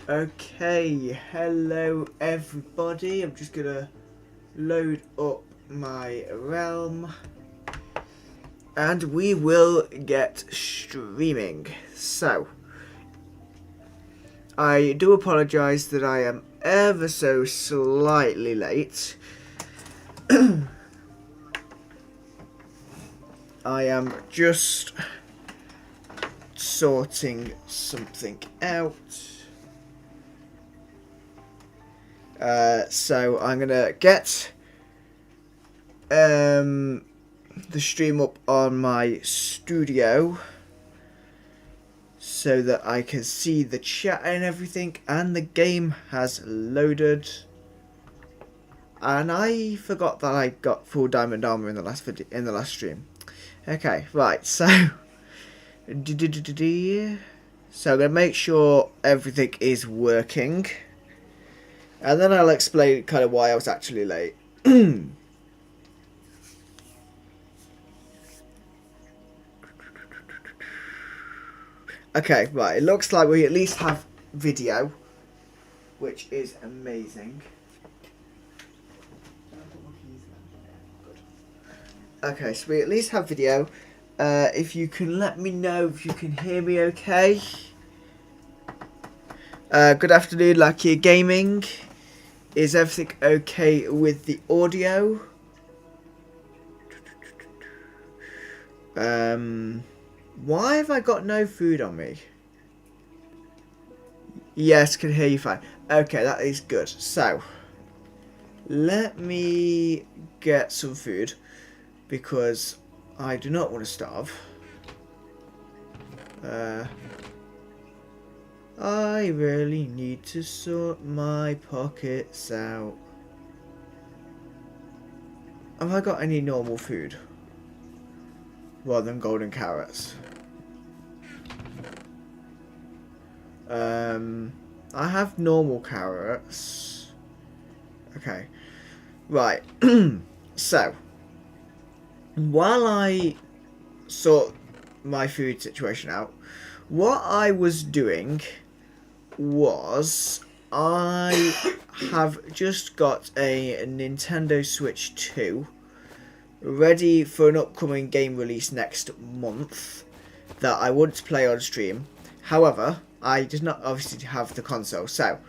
Okay, hello everybody. I'm just gonna load up my realm and we will get streaming. So, I do apologise that I am ever so slightly late. I am just sorting something out. So I'm gonna get the stream up on my studio so that I can see the chat and everything, and the game has loaded. And I forgot that I got full diamond armor in the last stream. Okay, right. So so I'm gonna make sure everything is working. And then I'll explain kind of why I was actually late. Okay, right. It looks like we at least have video, which is amazing. Okay, so we at least have video. If you can let me know if you can hear me okay. Good afternoon, Lucky Gaming. Is everything okay with the audio? Why have I got no food on me? Yes, can hear you fine. Okay, that is good. So, let me get some food because I do not want to starve. I really need to sort my pockets out. Have I got any normal food? Rather than golden carrots. I have normal carrots. Okay. Right. So, while I sort my food situation out, what I was doing was I have just got a Nintendo Switch 2 ready for an upcoming game release next month that I want to play on stream. However, I did not obviously have the console, so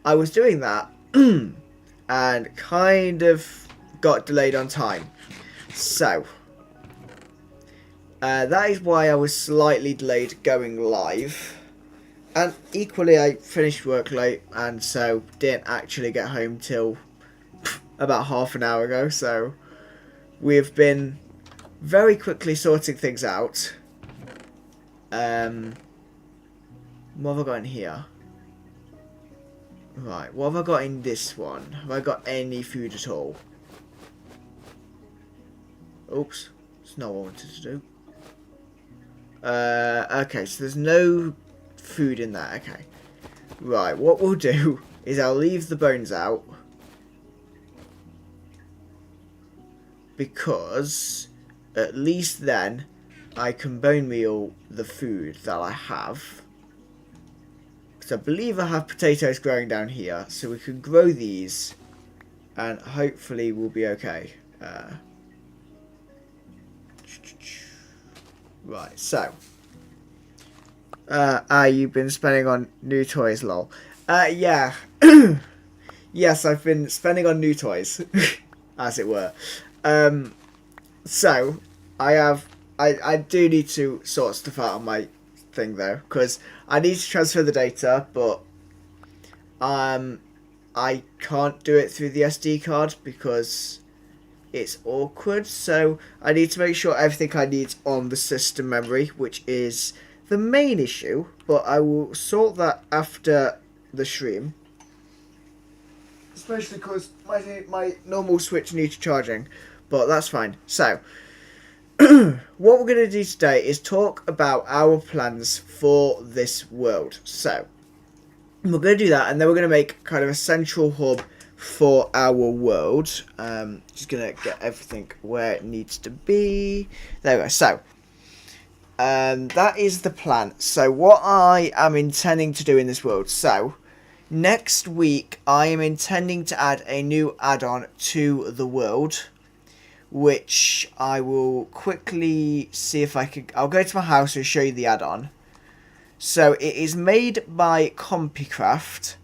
I was doing that and kind of got delayed on time. So that is why I was slightly delayed going live. And equally, I finished work late, and so didn't actually get home till about half an hour ago. So we've been very quickly sorting things out. What have I got in here? Right, what have I got in this one? Have I got any food at all? Oops, that's not what I wanted to do. Okay, so there's no food in that. Okay, right, what we'll do is I'll leave the bones out because at least then I can bone meal the food that I have, because I believe I have potatoes growing down here, so we can grow these and hopefully we'll be okay. Right, so you've been spending on new toys, lol. Yeah. Yes, I've been spending on new toys, as it were. So, I do need to sort stuff out on my thing, though, because I need to transfer the data, but, I can't do it through the SD card because it's awkward, so I need to make sure everything I need on the system memory, which is the main issue, but I will sort that after the stream. Especially because my normal Switch needs charging, but that's fine. So, what we're going to do today is talk about our plans for this world. So, we're going to do that, and then we're going to make kind of a central hub for our world. Just going to get everything where it needs to be. There we go. So, that is the plan. So, what I am intending to do in this world. So, Next week, I am intending to add a new add-on to the world, which I will quickly see if I can. I'll go to my house and show you the add-on. So it is made by CompiCraft,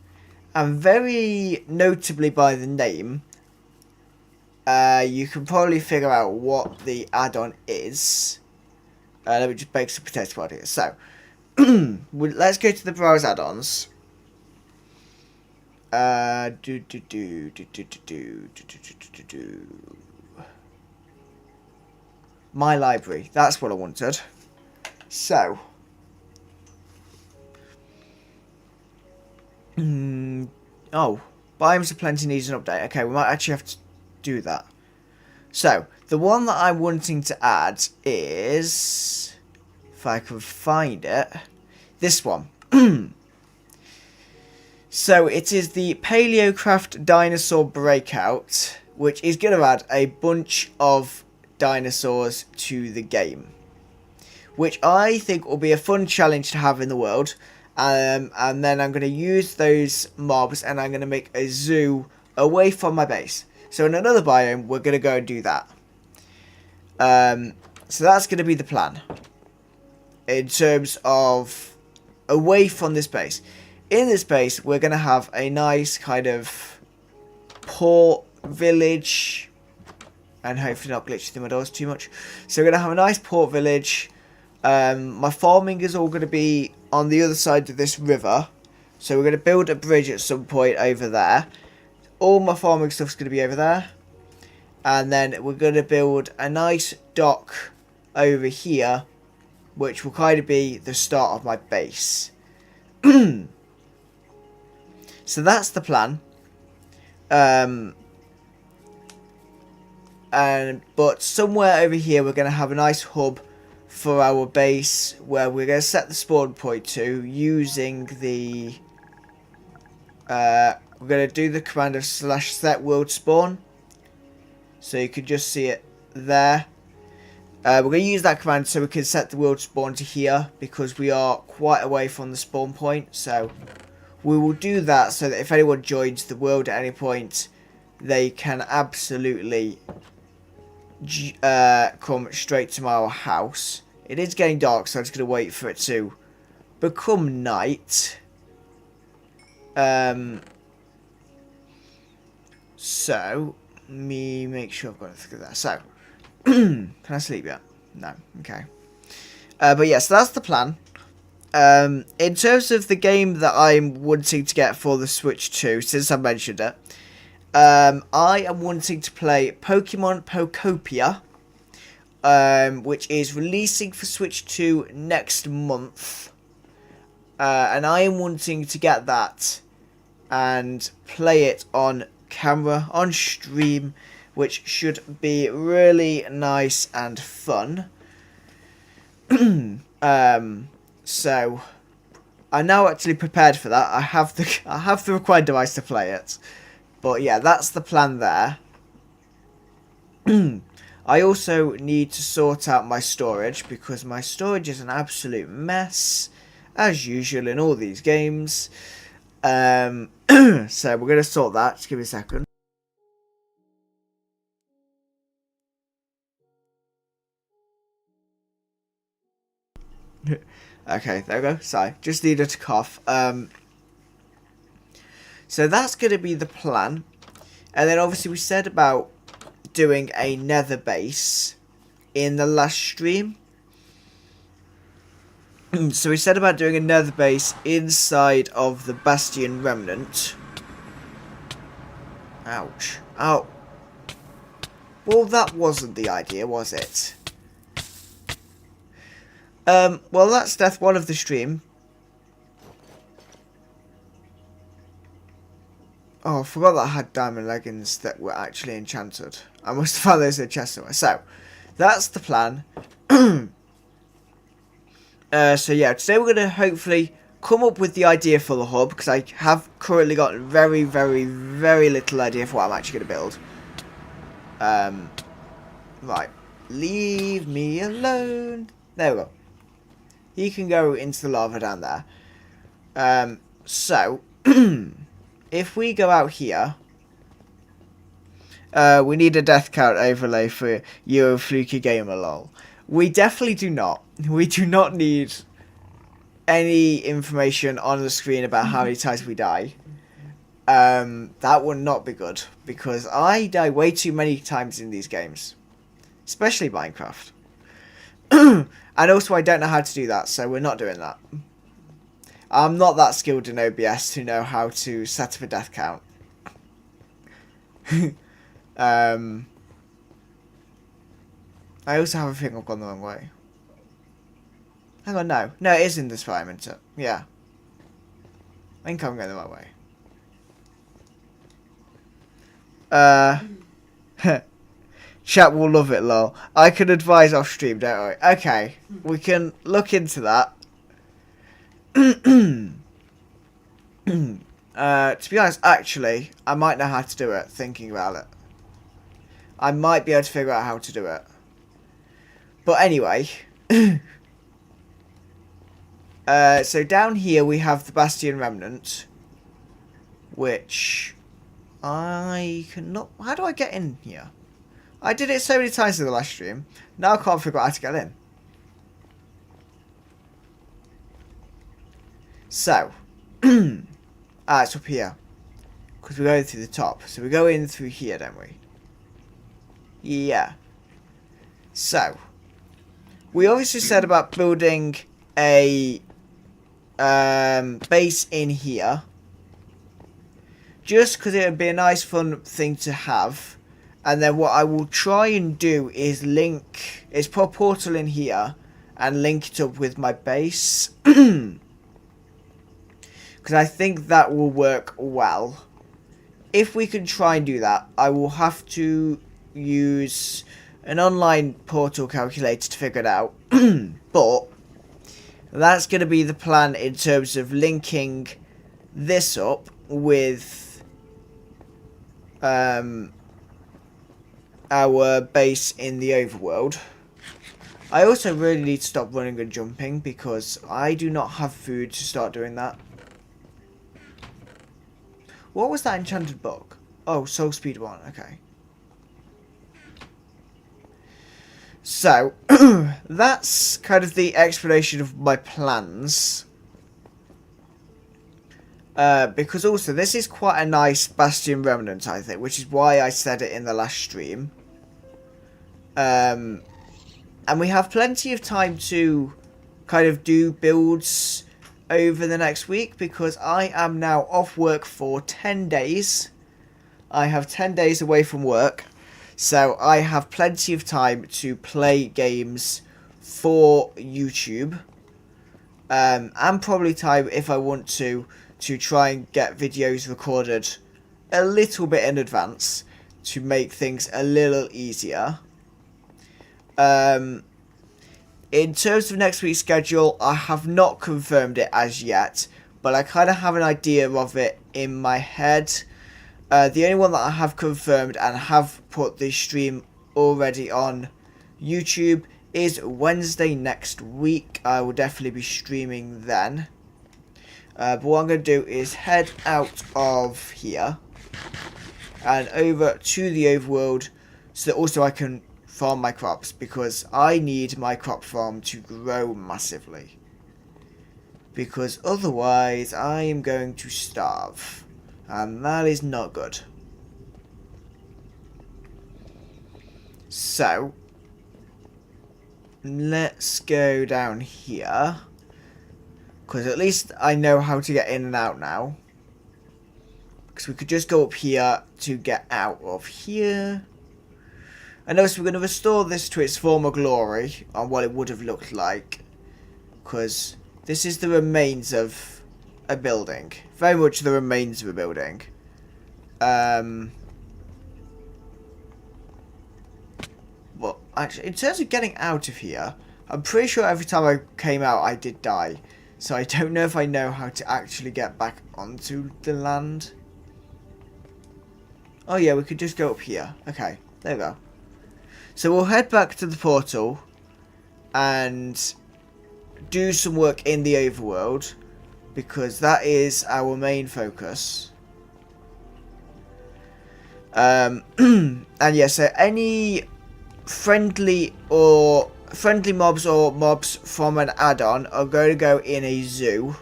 and very notably by the name, you can probably figure out what the add-on is. Let me just bake some potato pod here. So let's go to the browse add-ons. My library. That's what I wanted. So. Oh. Biomes of Plenty needs an update. Okay, we might actually have to do that. So, the one that I'm wanting to add is... If I can find it. This one. So it is the Paleocraft Dinosaur Breakout, which is going to add a bunch of dinosaurs to the game, which I think will be a fun challenge to have in the world. And then I'm going to use those mobs and I'm going to make a zoo away from my base. So in another biome, we're going to go and do that. So that's going to be the plan in terms of away from this base. In this base, we're going to have a nice kind of port village. And hopefully not glitch through my doors too much. So we're going to have a nice port village. My farming is all going to be on the other side of this river. So we're going to build a bridge at some point over there. All my farming stuff is going to be over there. And then we're going to build a nice dock over here, which will kind of be the start of my base. So that's the plan. But somewhere over here we're going to have a nice hub for our base where we're going to set the spawn point to using the... we're going to do the command of /set world spawn. So you can just see it there. We're going to use that command so we can set the world spawn to here, because we are quite away from the spawn point. So we will do that so that if anyone joins the world at any point, they can absolutely come straight to our house. It is getting dark, so I'm just going to wait for it to become night. So, me make sure I've got it through there. So, can I sleep yet? No. Okay. But yes, so that's the plan. In terms of the game that I'm wanting to get for the Switch 2, since I mentioned it, I am wanting to play Pokemon Pokopia, which is releasing for Switch 2 next month. And I am wanting to get that and play it on camera, on stream, which should be really nice and fun. So I'm now actually prepared for that. I have the required device to play it. But yeah, that's the plan there. I also need to sort out my storage, because my storage is an absolute mess, as usual in all these games. So we're going to sort that. Just give me a second. Okay, there we go. Sorry, just needed to cough. So that's going to be the plan. And then obviously we said about doing a nether base in the last stream. So we said about doing a nether base inside of the Bastion Remnant. Ouch. Ow. Well, that wasn't the idea, was it? Well, that's Death 1 of the stream. Oh, I forgot that I had diamond leggings that were actually enchanted. I must have found those in a chest somewhere. So, that's the plan. So yeah, today we're going to hopefully come up with the idea for the hub, because I have currently got very, very, very little idea for what I'm actually going to build. Right. Leave me alone. There we go. He can go into the lava down there. So, if we go out here, we need a death count overlay for Euro Fluky Gamer lol. We definitely do not. We do not need any information on the screen about how many times we die. That would not be good, because I die way too many times in these games, especially Minecraft. And also I don't know how to do that, so we're not doing that. I'm not that skilled in OBS to know how to set up a death count. I also have a thing I've gone the wrong way. Hang on, no. No, it is in this environment. Yeah. I think I'm going the right way. Chat will love it, lol. I can advise off stream, don't worry. Okay, we can look into that. To be honest, actually, I might know how to do it, thinking about it. I might be able to figure out how to do it. But anyway. So down here we have the Bastion Remnant. Which I cannot... How do I get in here? I did it so many times in the last stream. Now I can't figure out how to get in. So. It's up here. Because we're going through the top. So we go in through here, don't we? Yeah. So. We obviously said about building a base in here. Just because it would be a nice fun thing to have. And then what I will try and do is put a portal in here and link it up with my base. Because I think that will work well. If we can try and do that, I will have to use an online portal calculator to figure it out. But that's going to be the plan in terms of linking this up with our base in the overworld. I also really need to stop running and jumping because I do not have food to start doing that. What was that enchanted book? Oh, Soul Speed 1, okay. So, that's kind of the explanation of my plans. Because also, this is quite a nice Bastion Remnant, I think, which is why I said it in the last stream. And we have plenty of time to kind of do builds over the next week, because I am now off work for 10 days. I have 10 days away from work, so I have plenty of time to play games for YouTube. And probably time, if I want to try and get videos recorded a little bit in advance to make things a little easier. In terms of next week's schedule, I have not confirmed it as yet, but I kind of have an idea of it in my head. The only one that I have confirmed and have put the stream already on YouTube is Wednesday next week. I will definitely be streaming then. But what I'm going to do is head out of here and over to the overworld so that also I can farm my crops, because I need my crop farm to grow massively. Because otherwise I am going to starve, and that is not good. So, let's go down here. Because at least I know how to get in and out now. Because we could just go up here to get out of here. And also we're going to restore this to its former glory on what it would have looked like. Because this is the remains of a building. Very much the remains of a building. But actually, in terms of getting out of here, I'm pretty sure every time I came out I did die. So I don't know if I know how to actually get back onto the land. Oh yeah, we could just go up here. Okay, there we go. So we'll head back to the portal and do some work in the overworld. because that is our main focus. And yeah, so any friendly mobs or mobs from an add-on are going to go in a zoo,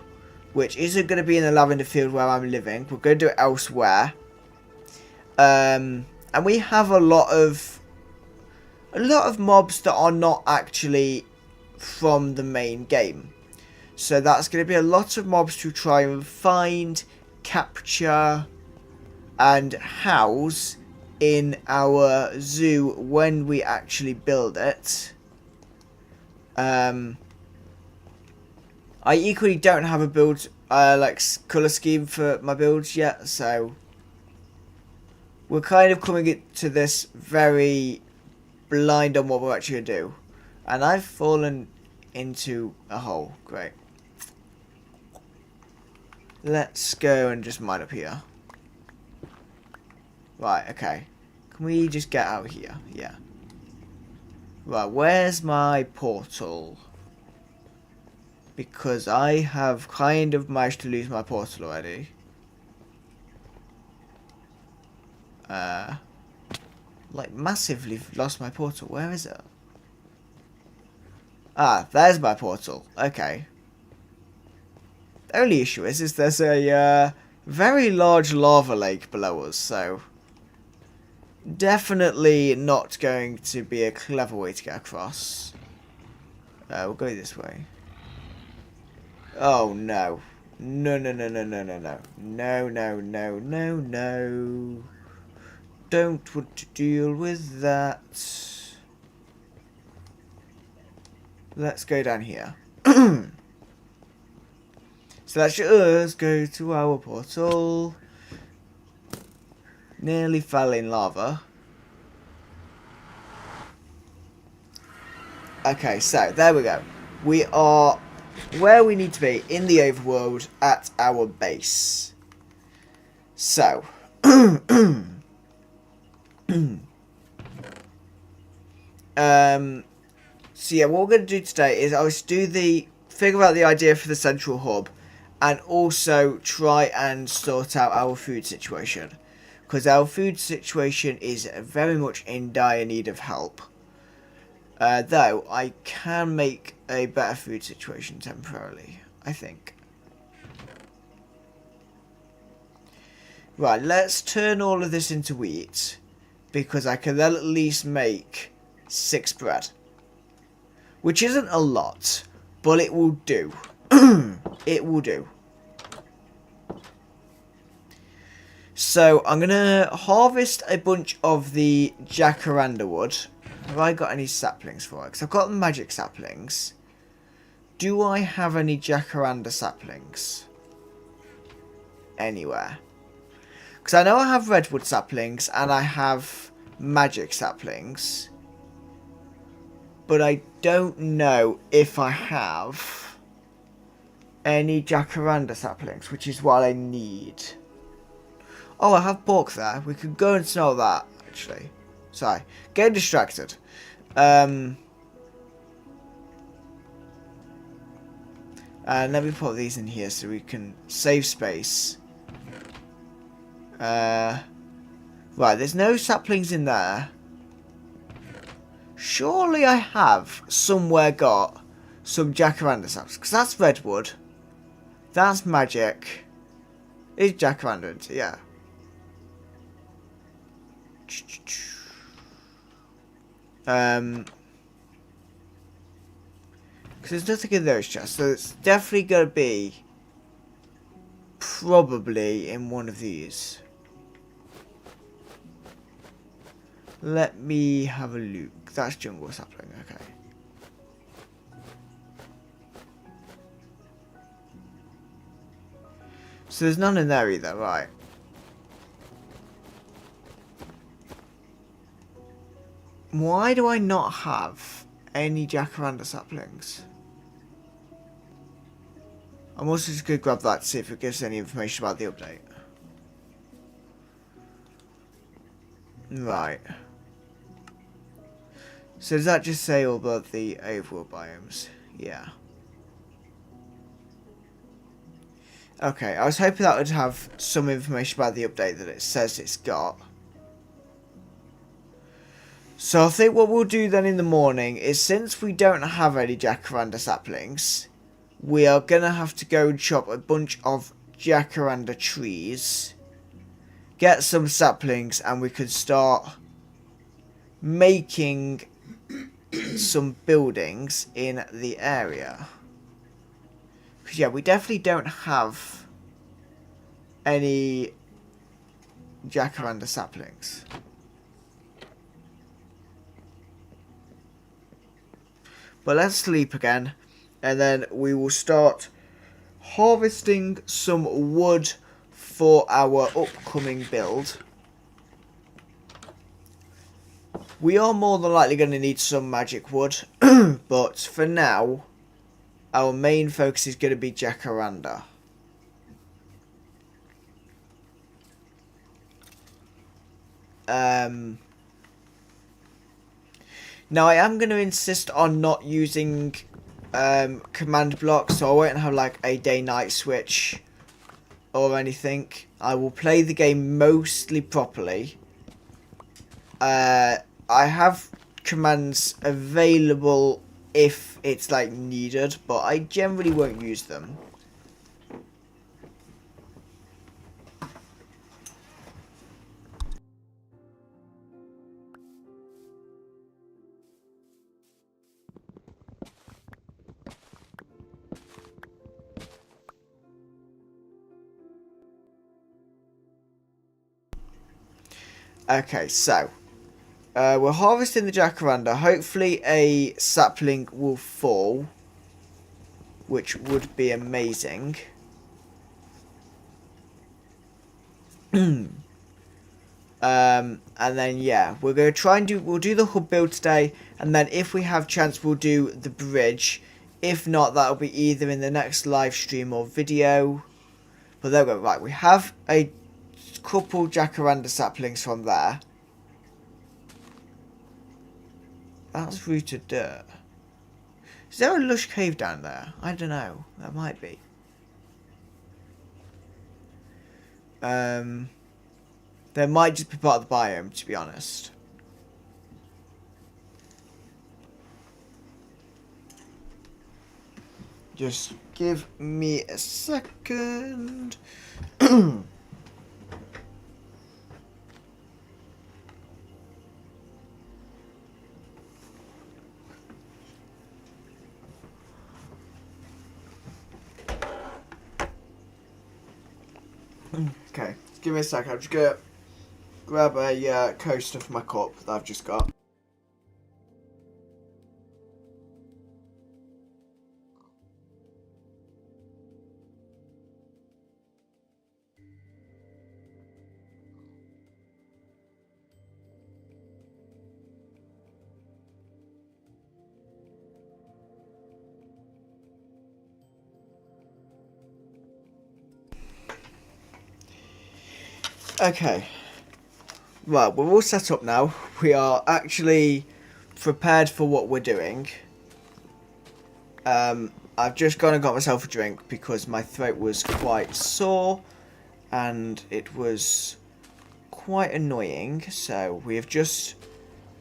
which isn't going to be in the lavender field where I'm living. We're going to do it elsewhere. And we have a lot of mobs that are not actually from the main game. So that's going to be a lot of mobs to try and find, capture, and house in our zoo when we actually build it. I equally don't have a build like colour scheme for my builds yet, so we're kind of coming into this very blind on what we're actually going to do. And I've fallen into a hole. Great. Let's go and just mine up here. Right, okay. Can we just get out here? Yeah. Right, where's my portal? Because I have kind of managed to lose my portal already. Like, massively lost my portal. Where is it? Ah, there's my portal. Okay. The only issue is there's a very large lava lake below us, so definitely not going to be a clever way to get across. We'll go this way. Oh no. No, no, no, no, no, no, no. No, no, no, no, no. Don't want to deal with that. Let's go down here. So let's just go to our portal. Nearly fell in lava. Okay, so there we go. We are where we need to be in the overworld at our base. So, so yeah, what we're going to do today is I'll just figure out the idea for the central hub, and also try and sort out our food situation, because our food situation is very much in dire need of help. Though I can make a better food situation temporarily, I think. Right, let's turn all of this into wheat, because I can then at least make 6 bread. Which isn't a lot, but it will do. It will do. So, I'm going to harvest a bunch of the jacaranda wood. Have I got any saplings for it? Because I've got the magic saplings. Do I have any jacaranda saplings? Anywhere? Because I know I have redwood saplings and I have magic saplings. But I don't know if I have any jacaranda saplings, which is what I need. Oh, I have pork there. We could go and smell that, actually. Sorry. Getting distracted. And let me put these in here so we can save space. Right, there's no saplings in there. Surely I have somewhere got some jacaranda saplings, because that's redwood. That's magic. It's jacaranda, yeah. Because there's nothing in those chests, so it's definitely going to be probably in one of these. Let me have a look. That's jungle sapling, okay. So there's none in there either, right. Why do I not have any jacaranda saplings? I'm also just going to grab that to see if it gives any information about the update. Right. So does that just say all about the overworld biomes? Yeah. Okay, I was hoping that would have some information about the update that it says it's got. So I think what we'll do then in the morning is, since we don't have any jacaranda saplings, we are going to have to go and chop a bunch of jacaranda trees, get some saplings, and we can start making some buildings in the area. Because yeah, we definitely don't have any jacaranda saplings. But let's sleep again, and then we will start harvesting some wood for our upcoming build. We are more than likely going to need some magic wood, but for now, our main focus is going to be jacaranda. Now I am going to insist on not using command blocks, so I won't have like a day-night switch or anything. I will play the game mostly properly. I have commands available if it's like needed, but I generally won't use them. Okay, so we're harvesting the jacaranda. Hopefully a sapling will fall, which would be amazing. And then yeah, we're gonna try and we'll do the hub build today, and then if we have chance we'll do the bridge. If not, that'll be either in the next live stream or video. But there we go. Right, we have a couple jacaranda saplings from there. That's rooted dirt. Is there a lush cave down there? I don't know. That might be. There might just be part of the biome, to be honest. Just give me a second. Okay, give me a second. I'm just gonna grab a coaster for my cup that I've just got. Okay. Right, we're all set up now. We are actually prepared for what we're doing. I've just gone and got myself a drink because my throat was quite sore and it was quite annoying. So we have just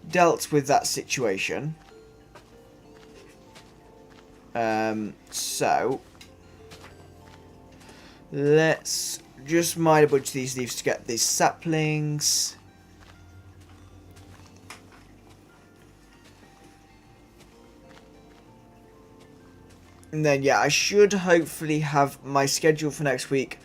dealt with that situation. So let's just mine a bunch of these leaves to get these saplings. And then yeah, I should hopefully have my schedule for next week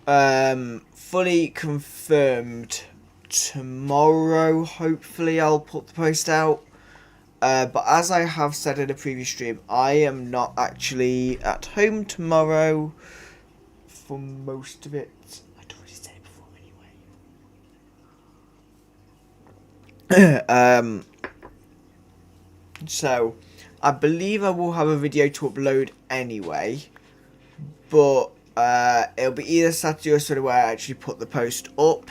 fully confirmed tomorrow. Hopefully I'll put the post out. But as I have said in a previous stream, I am not actually at home tomorrow for most of it. I'd already said it before anyway. So I believe I will have a video to upload anyway, but it'll be either Saturday or Sunday where I actually put the post up.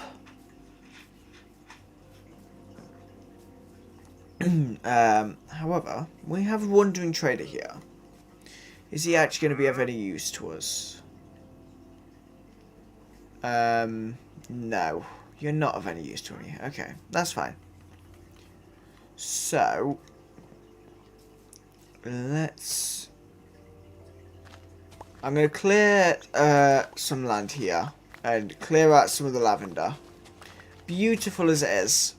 However, we have a wandering trader here. Is he actually going to be of any use to us? No. You're not of any use to me. Okay, that's fine. So, let's... I'm going to clear some land here and clear out some of the lavender. Beautiful as it is,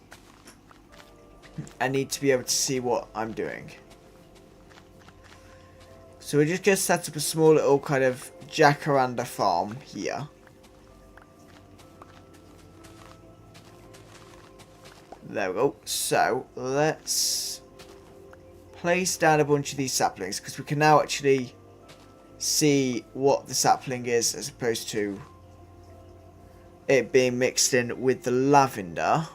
I need to be able to see what I'm doing. So we're just going to set up a small little kind of jacaranda farm here. There we go. So let's place down a bunch of these saplings because we can now actually see what the sapling is as opposed to it being mixed in with the lavender.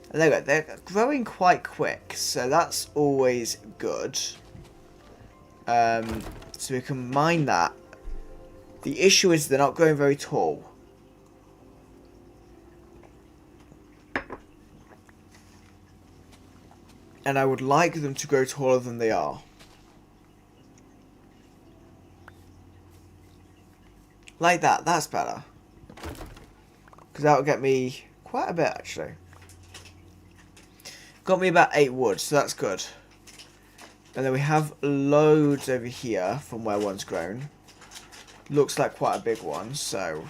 And there we go. They're growing quite quick, so that's always good. So we can mine that. The issue is they're not growing very tall. And I would like them to grow taller than they are. Like that, that's better. Because that will get me quite a bit actually. Got me about 8 wood, so that's good. And then we have loads over here from where one's grown. Looks like quite a big one, so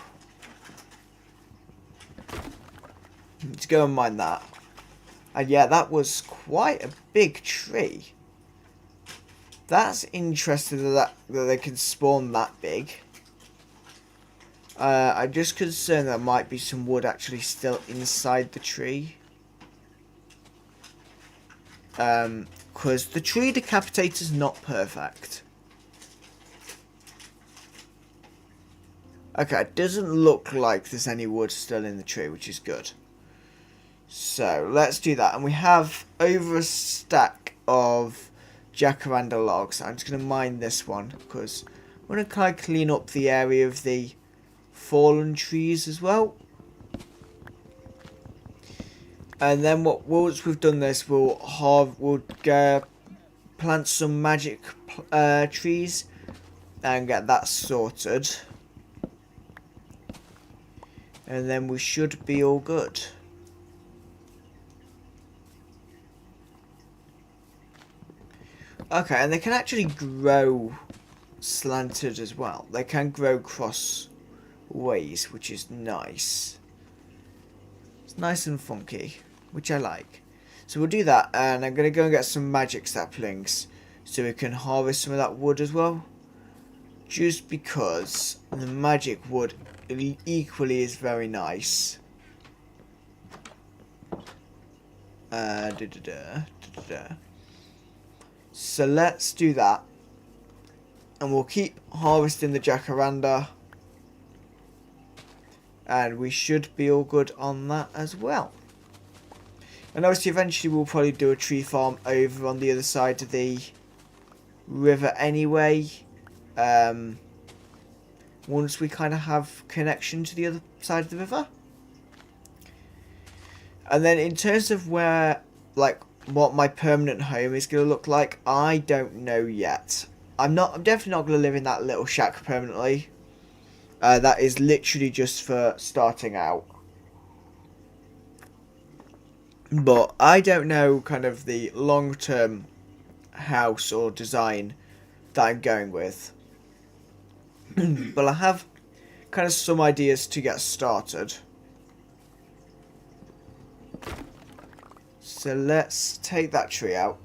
let's go and mine that. And yeah, that was quite a big tree. That's interesting that they can spawn that big. I'm just concerned there might be some wood actually still inside the tree. Because the tree decapitator's not perfect. Okay, it doesn't look like there's any wood still in the tree, which is good. So, let's do that. And we have over a stack of jacaranda logs. I'm just going to mine this one, because I want to kind of clean up the area of the fallen trees as well. And then once we've done this, we'll plant some magic trees and get that sorted. And then we should be all good. Okay, and they can actually grow slanted as well. They can grow cross ways, which is nice. It's nice and funky, which I like. So we'll do that, and I'm going to go and get some magic saplings so we can harvest some of that wood as well. Just because the magic wood equally is very nice. So let's do that. And we'll keep harvesting the jacaranda. And we should be all good on that as well. And obviously eventually we'll probably do a tree farm over on the other side of the river anyway. Once we kind of have connection to the other side of the river. And then in terms of where, like, what my permanent home is going to look like, I don't know yet. I'm definitely not going to live in that little shack permanently. That is literally just for starting out. But I don't know kind of the long-term house or design that I'm going with. But I have kind of some ideas to get started. So let's take that tree out.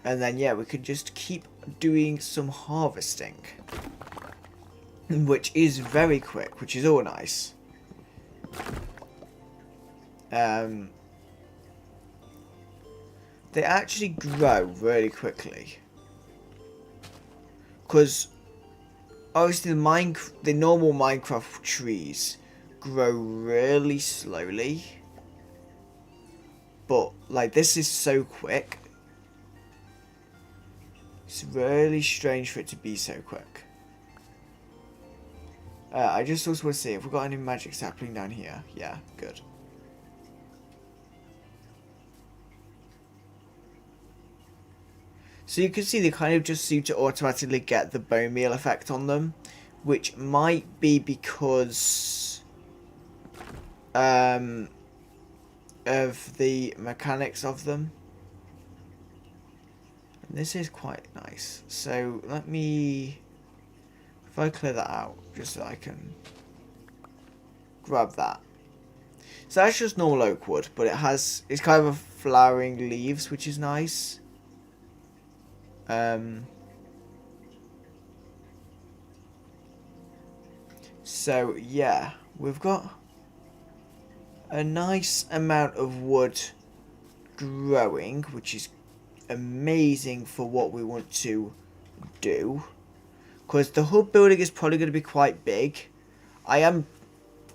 And then, yeah, we could just keep doing some harvesting. Which is very quick, which is all nice. They actually grow really quickly. Because obviously the normal Minecraft trees grow really slowly. But, like, this is so quick. It's really strange for it to be so quick. I just also want to see if we've got any magic sapling down here. Yeah, good. So you can see they kind of just seem to automatically get the bone meal effect on them, which might be because of the mechanics of them. And this is quite nice. So let me, if I clear that out, just so I can grab that. So that's just normal oak wood, but it's kind of flowering leaves, which is nice. So yeah, we've got a nice amount of wood growing, which is amazing for what we want to do. Because the hub building is probably going to be quite big. I am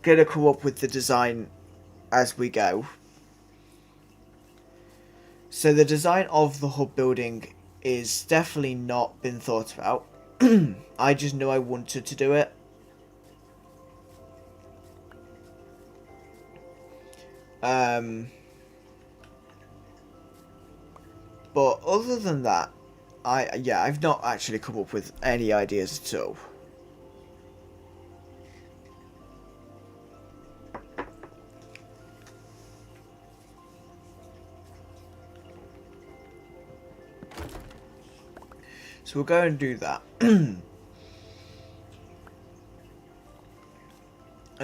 going to come up with the design as we go. So the design of the hub building is definitely not been thought about. I just knew I wanted to do it. But other than that, I've not actually come up with any ideas at all. So we'll go and do that. And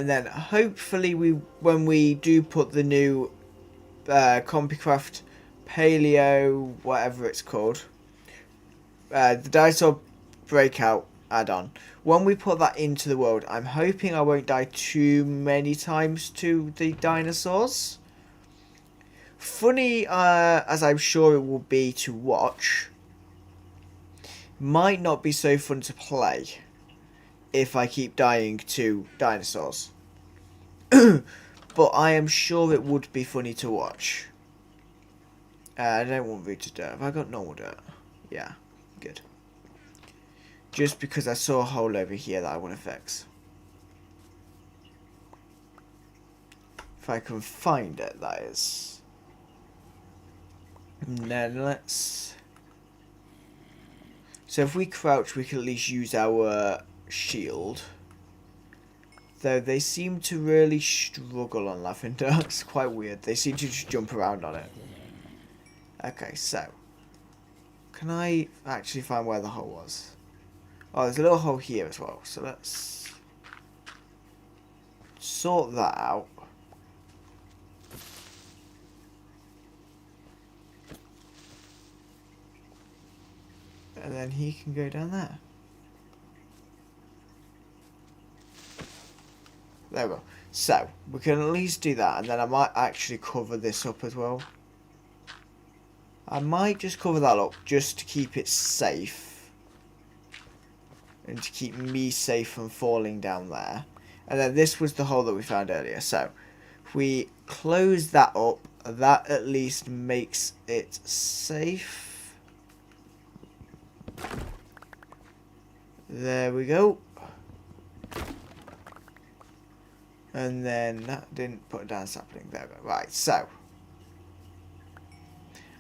then hopefully when we do put the new CompuCraft Paleo, whatever it's called, the Dinosaur Breakout add-on, when we put that into the world, I'm hoping I won't die too many times to the dinosaurs. Funny as I'm sure it will be to watch, might not be so fun to play if I keep dying to dinosaurs. But I am sure it would be funny to watch. I don't want rooted dirt. Have I got normal dirt? Yeah, good. Just because I saw a hole over here that I want to fix. If I can find it, that is. And then let's... So if we crouch, we can at least use our shield. Though they seem to really struggle on Lavender. It's quite weird. They seem to just jump around on it. Okay, so. Can I actually find where the hole was? Oh, there's a little hole here as well. So let's sort that out. And then he can go down there. There we go. So, we can at least do that, and then I might actually cover this up as well. I might just cover that up, just to keep it safe. And to keep me safe from falling down there. And then this was the hole that we found earlier. So, if we close that up, that at least makes it safe. There we go. And then that didn't put down sapling. There we go. Right, so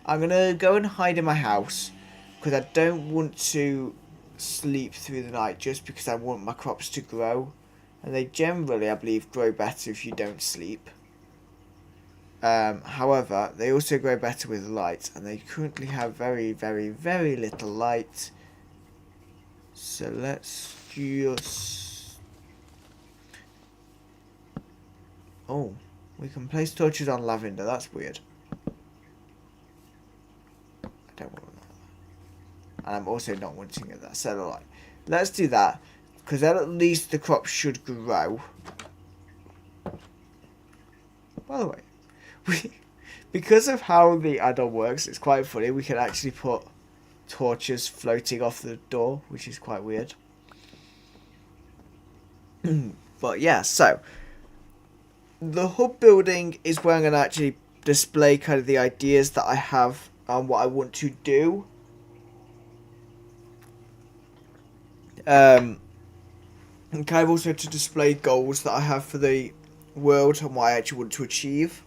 I'm gonna go and hide in my house because I don't want to sleep through the night, just because I want my crops to grow, and they generally, I believe, grow better if you don't sleep. However, they also grow better with light, and they currently have very, very, very little light. So let's just... Oh, we can place torches on Lavender. That's weird. I don't want that. And I'm also not wanting it that. So like, let's do that, because then at least the crops should grow. By the way, because of how the add-on works, it's quite funny. We can actually put torches floating off the door, which is quite weird. But yeah, so the hub building is where I'm going to actually display kind of the ideas that I have and what I want to do. And kind of also to display goals that I have for the world and what I actually want to achieve.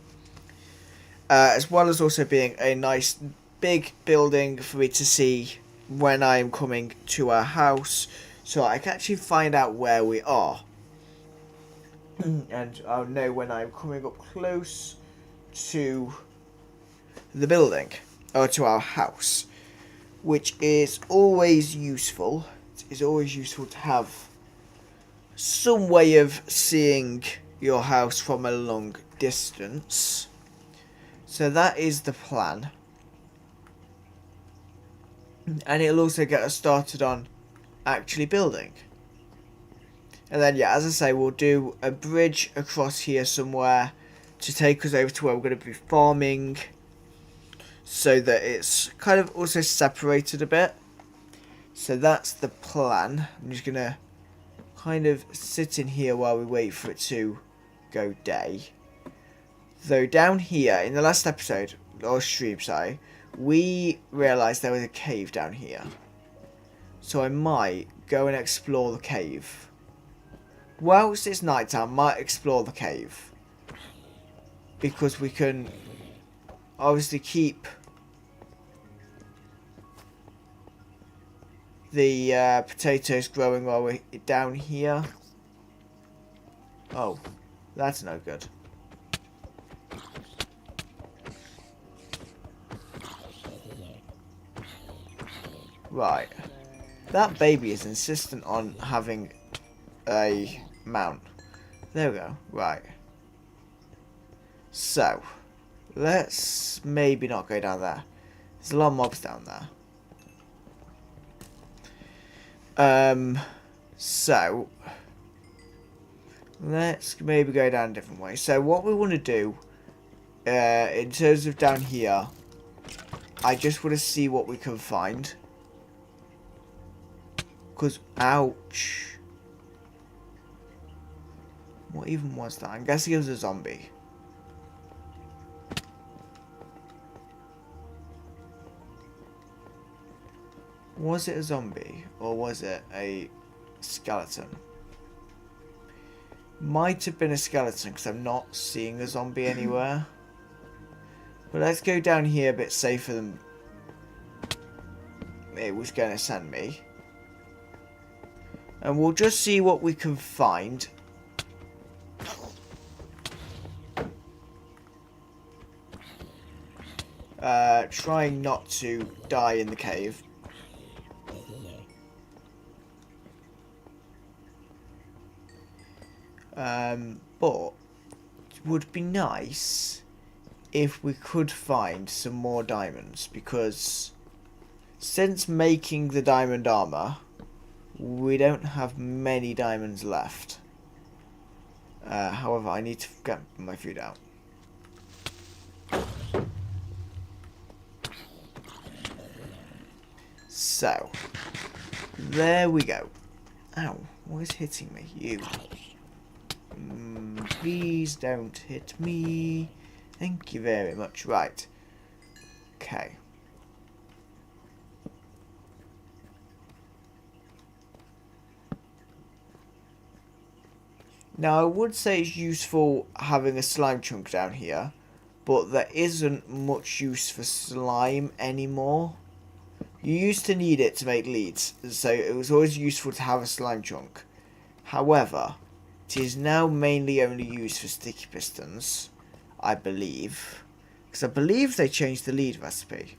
As well as also being a nice big building for me to see when I am coming to our house, so I can actually find out where we are. And I'll know when I'm coming up close to the building, or to our house, which is always useful. It's always useful to have some way of seeing your house from a long distance. So that is the plan. And it'll also get us started on actually building. And then, yeah, as I say, we'll do a bridge across here somewhere to take us over to where we're going to be farming, so that it's kind of also separated a bit. So that's the plan. I'm just going to kind of sit in here while we wait for it to go day. Though down here, in the last episode, or stream, sorry, we realised there was a cave down here. So I might go and explore the cave. Whilst it's night time, I might explore the cave. Because we can obviously keep the potatoes growing while we're down here. Oh, that's no good. Right. That baby is insistent on having a mount. There we go. Right. So, let's maybe not go down there. There's a lot of mobs down there. So, let's maybe go down a different way. So, what we want to do, in terms of down here, I just want to see what we can find. Because, ouch. What even was that? I'm guessing it was a zombie. Was it a zombie? Or was it a skeleton? Might have been a skeleton, because I'm not seeing a zombie anywhere. But let's go down here a bit safer than it was going to send me. And we'll just see what we can find. Trying not to die in the cave. But it would be nice if we could find some more diamonds, because since making the diamond armor, we don't have many diamonds left. However, I need to get my food out. So, there we go. Ow, what is hitting me? You. Please don't hit me. Thank you very much. Right. Okay. Now, I would say it's useful having a slime chunk down here, but there isn't much use for slime anymore. You used to need it to make leads, so it was always useful to have a slime chunk. However, it is now mainly only used for sticky pistons, I believe. Because I believe they changed the lead recipe.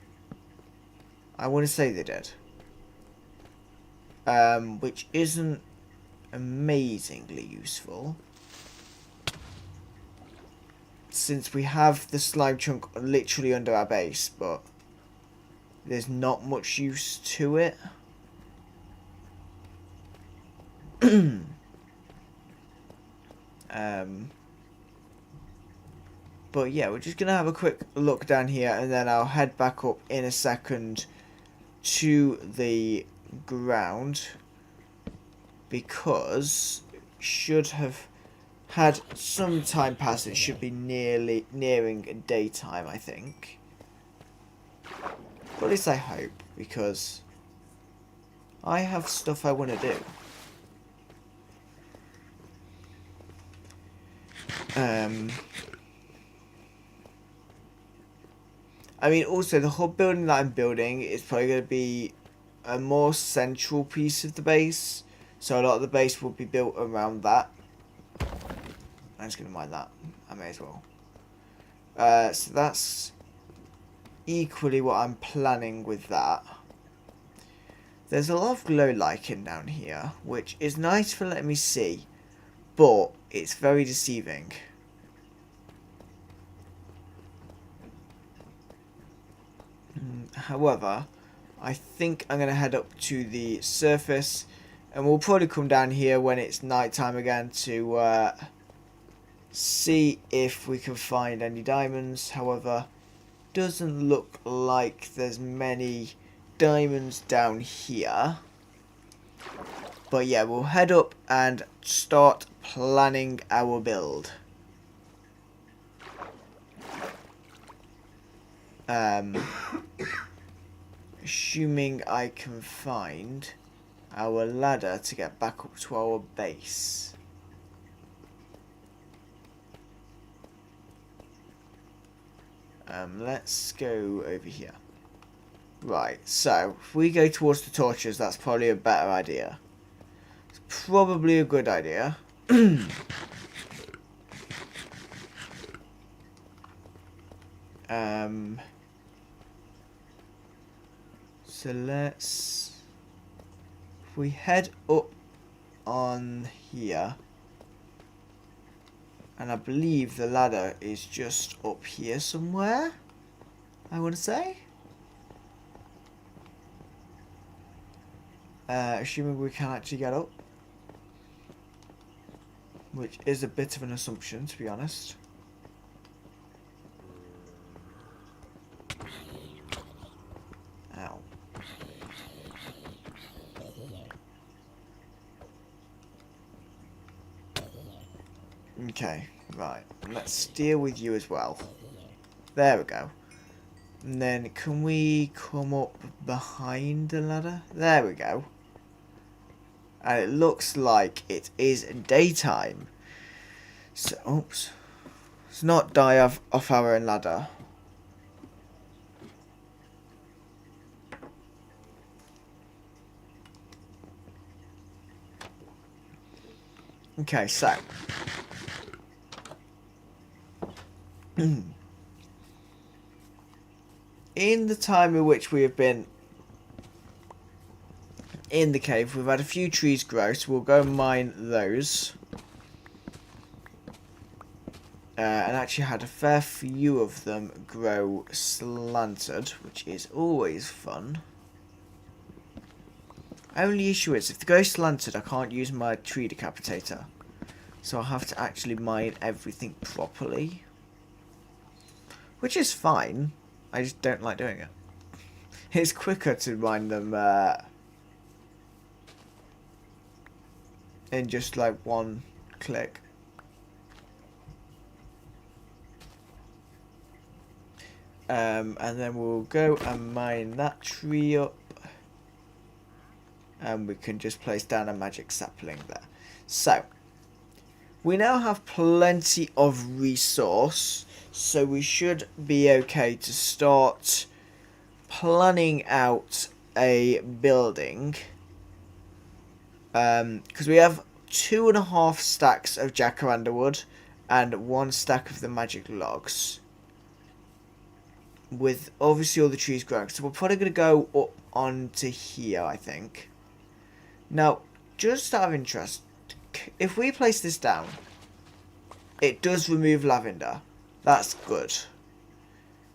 I want to say they did. Which isn't amazingly useful, since we have the slime chunk literally under our base, but there's not much use to it. But yeah, we're just gonna have a quick look down here, and then I'll head back up in a second to the ground, because it should have had some time pass. It should be nearing daytime, I think. But at least I hope, because I have stuff I want to do. I mean, also, the hub building that I'm building is probably going to be a more central piece of the base. So a lot of the base will be built around that. I'm just going to mine that. I may as well. So that's equally what I'm planning with that. There's a lot of glow lichen down here, which is nice for letting me see, but it's very deceiving. However, I think I'm going to head up to the surface, and we'll probably come down here when it's night time again to see if we can find any diamonds. However, doesn't look like there's many diamonds down here. But yeah, we'll head up and start planning our build. Assuming I can find our ladder to get back up to our base. Let's go over here. Right, so if we go towards the torches, that's probably a better idea. It's probably a good idea. So let's, if we head up on here, and I believe the ladder is just up here somewhere, I want to say. Assuming we can actually get up. Which is a bit of an assumption, to be honest. Ow. Okay, right. Let's steer with you as well. There we go. And then can we come up behind the ladder? There we go. And it looks like it is daytime. So, oops. Let's not die off our own ladder. Okay, so. In the time in which we have been in the cave, we've had a few trees grow, so we'll go mine those. And actually had a fair few of them grow slanted, which is always fun. Only issue is, if they go slanted, I can't use my tree decapitator. So I'll have to actually mine everything properly. Which is fine. I just don't like doing it. It's quicker to mine them in just like one click. And then we'll go and mine that tree up. And we can just place down a magic sapling there. So, we now have plenty of resource. So we should be okay to start planning out a building. Because we have 2.5 stacks of jacaranda wood and 1 stack of the magic logs. With obviously all the trees growing. So we're probably going to go up onto here, I think. Now, just out of interest, if we place this down, it does remove lavender. That's good.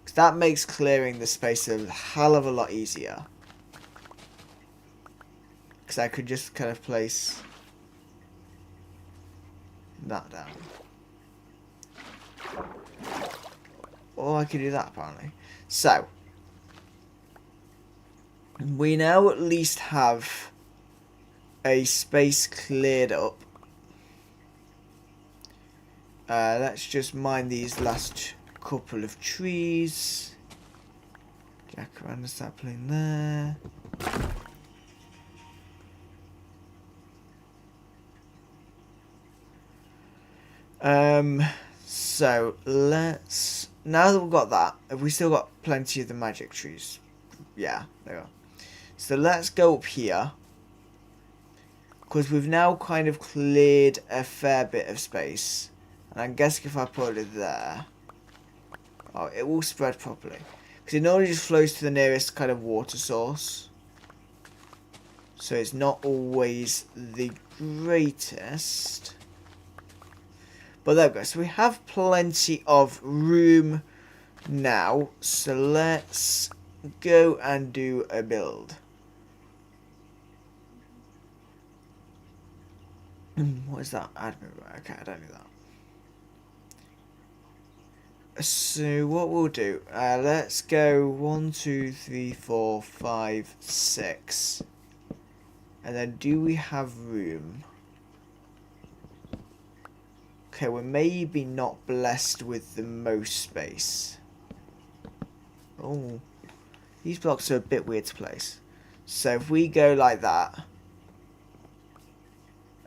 Because that makes clearing the space a hell of a lot easier. Because I could just kind of place that down. Or I could do that apparently. So, we now at least have a space cleared up. Let's just mine these last couple of trees. Jacaranda sapling there. So let's, now that we've got that, have we still got plenty of the magic trees? Yeah, there we are. So let's go up here. because we've now kind of cleared a fair bit of space. And I'm guessing if I put it there, oh, it will spread properly. Because it normally just flows to the nearest kind of water source. So it's not always the greatest. But there we go. So we have plenty of room now. So let's go and do a build. What is that? Admin. Okay, I don't do that. So what we'll do, let's go 1, 2, 3, 4, 5, 6. And then do we have room? Okay, we're maybe not blessed with the most space. Oh, these blocks are a bit weird to place. So if we go like that,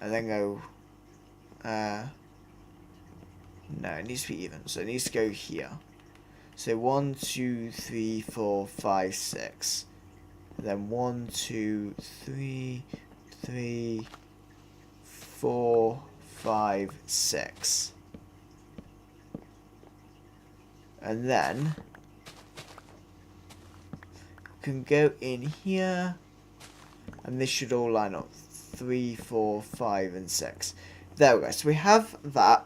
and then go, no, it needs to be even. So it needs to go here. So 1, 2, 3, 4, 5, 6. And then 1, 2, 3, 3, 4, 5, 6. And then we can go in here, and this should all line up. 3, 4, 5, and 6. There we go. So we have that.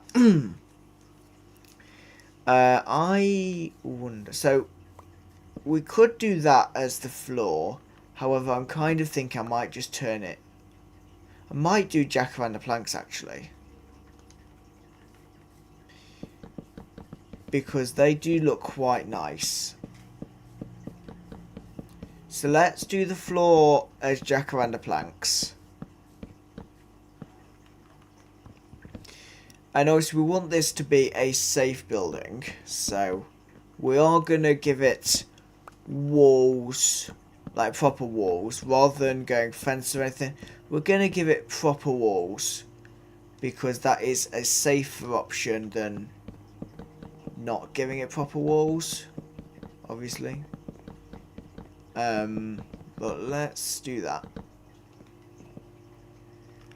I wonder. So we could do that as the floor. However, I'm kind of thinking I might just turn it. I might do jacaranda planks actually, because they do look quite nice. So let's do the floor as jacaranda planks. And obviously we want this to be a safe building, so we are going to give it walls, like proper walls, rather than going fence or anything. We're going to give it proper walls, because that is a safer option than not giving it proper walls, obviously. But let's do that.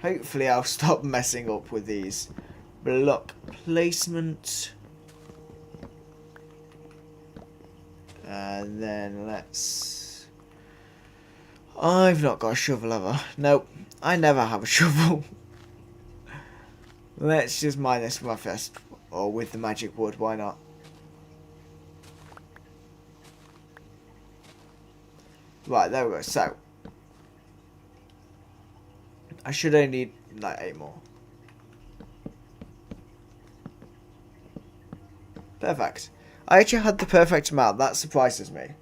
Hopefully I'll stop messing up with these. Block placement. And then let's... I've not got a shovel ever. Nope, I never have a shovel. Let's just mine this with my fist. Or with the magic wood, why not? Right, there we go. So I should only need like 8 more. Perfect. I actually had the perfect amount. That surprises me.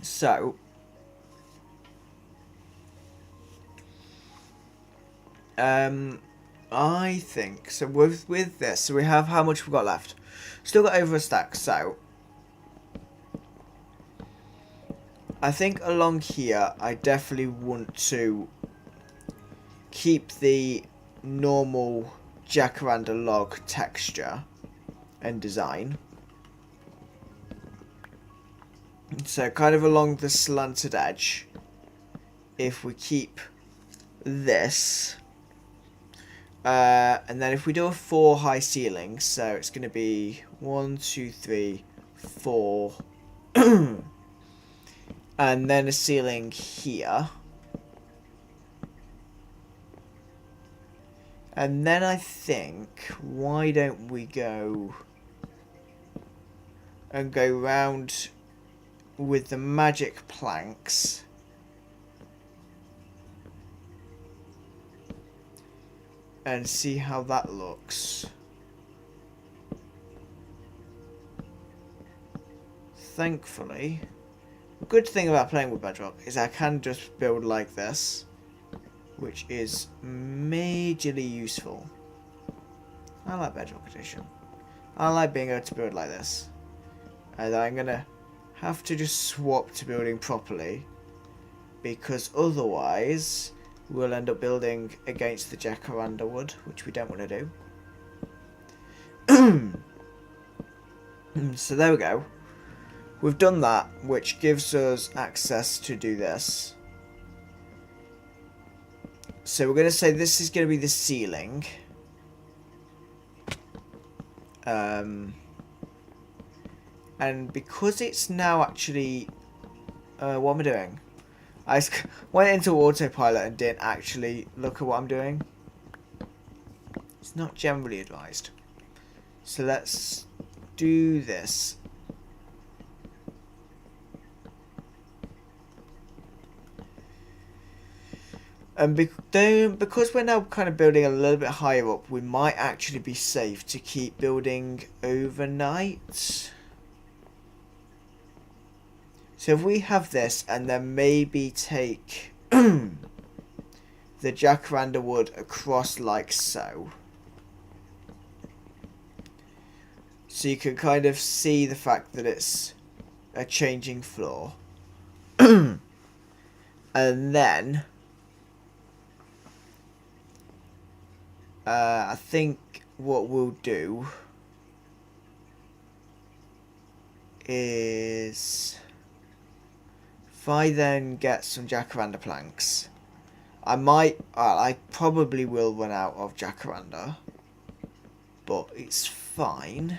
So I think so with this, so we have how much we've got left. Still got over a stack, so I think along here I definitely want to keep the normal jacaranda log texture and design. So kind of along the slanted edge, if we keep this, and then if we do a 4 high ceiling, so it's going to be 1, 2, 3, 4, and then a ceiling here. And then I think, why don't we go and go round with the magic planks and see how that looks. Thankfully, the good thing about playing with Bedrock is I can just build like this, which is majorly useful. I like Bedrock Edition. I like being able to build like this. And I'm gonna have to just swap to building properly, because otherwise we'll end up building against the jacaranda wood, which we don't want to do. So there we go. we've done that, which gives us access to do this. So we're going to say this is going to be the ceiling. And because it's now actually... what am I doing? I went into autopilot and didn't actually look at what I'm doing. It's not generally advised. So let's do this. And because we're now kind of building a little bit higher up, we might actually be safe to keep building overnight. So if we have this and then maybe take the jacaranda wood across like so. So you can kind of see the fact that it's a changing floor. And then I think what we'll do is, if I then get some jacaranda planks, I probably will run out of jacaranda, but it's fine.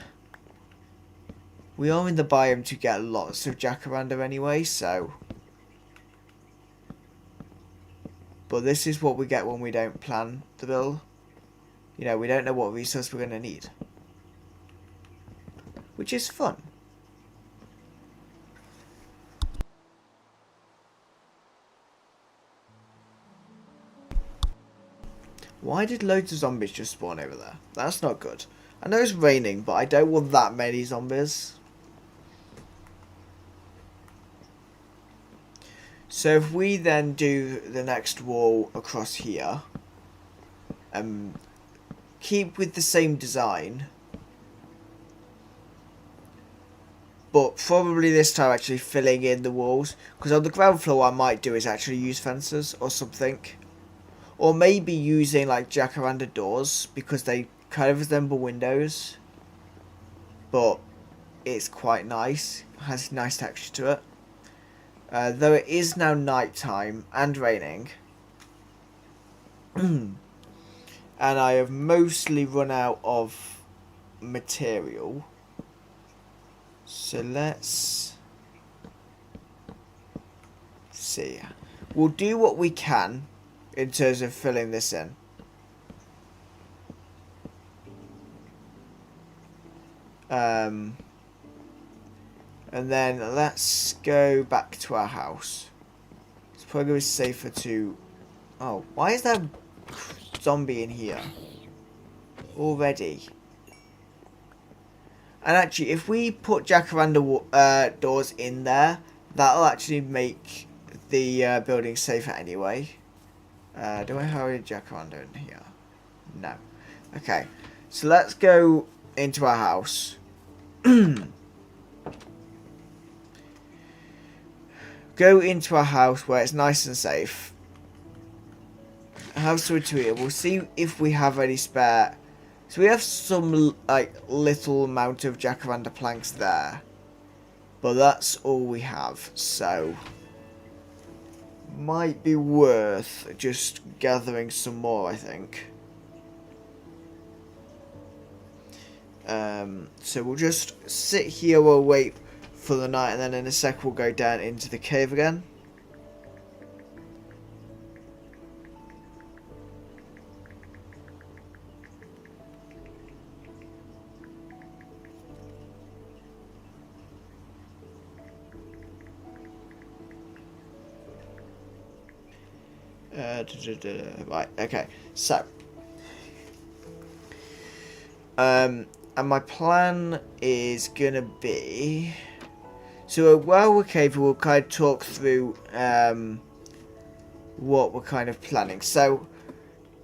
We are in the biome to get lots of jacaranda anyway, so. But this is what we get when we don't plan the build. You know, we don't know what resource we're going to need. Which is fun. Why did loads of zombies just spawn over there? That's not good. I know it's raining, but I don't want that many zombies. So if we then do the next wall across here, keep with the same design, but probably this time actually filling in the walls, because on the ground floor what I might do is actually use fences or something, or maybe using like jacaranda doors, because they kind of resemble windows, but it's quite nice, has nice texture to it. Though it is now night time and raining. And I have mostly run out of material. So let's see. We'll do what we can in terms of filling this in. And then let's go back to our house. It's probably safer to... Oh, why is there a zombie in here already? And actually, if we put jacaranda doors in there, that'll actually make the building safer anyway. Do I have a jacaranda in here? No. Okay, so let's go into our house. Go into our house where it's nice and safe. House to it. We'll see if we have any spare. So we have some like little amount of jacaranda planks there, but that's all we have. So might be worth just gathering some more, I think. So we'll just sit here, we'll wait for the night, and then in a sec we'll go down into the cave again. Right, okay, so and my plan is gonna be, so while we're caving, we'll kind of talk through what we're kind of planning. So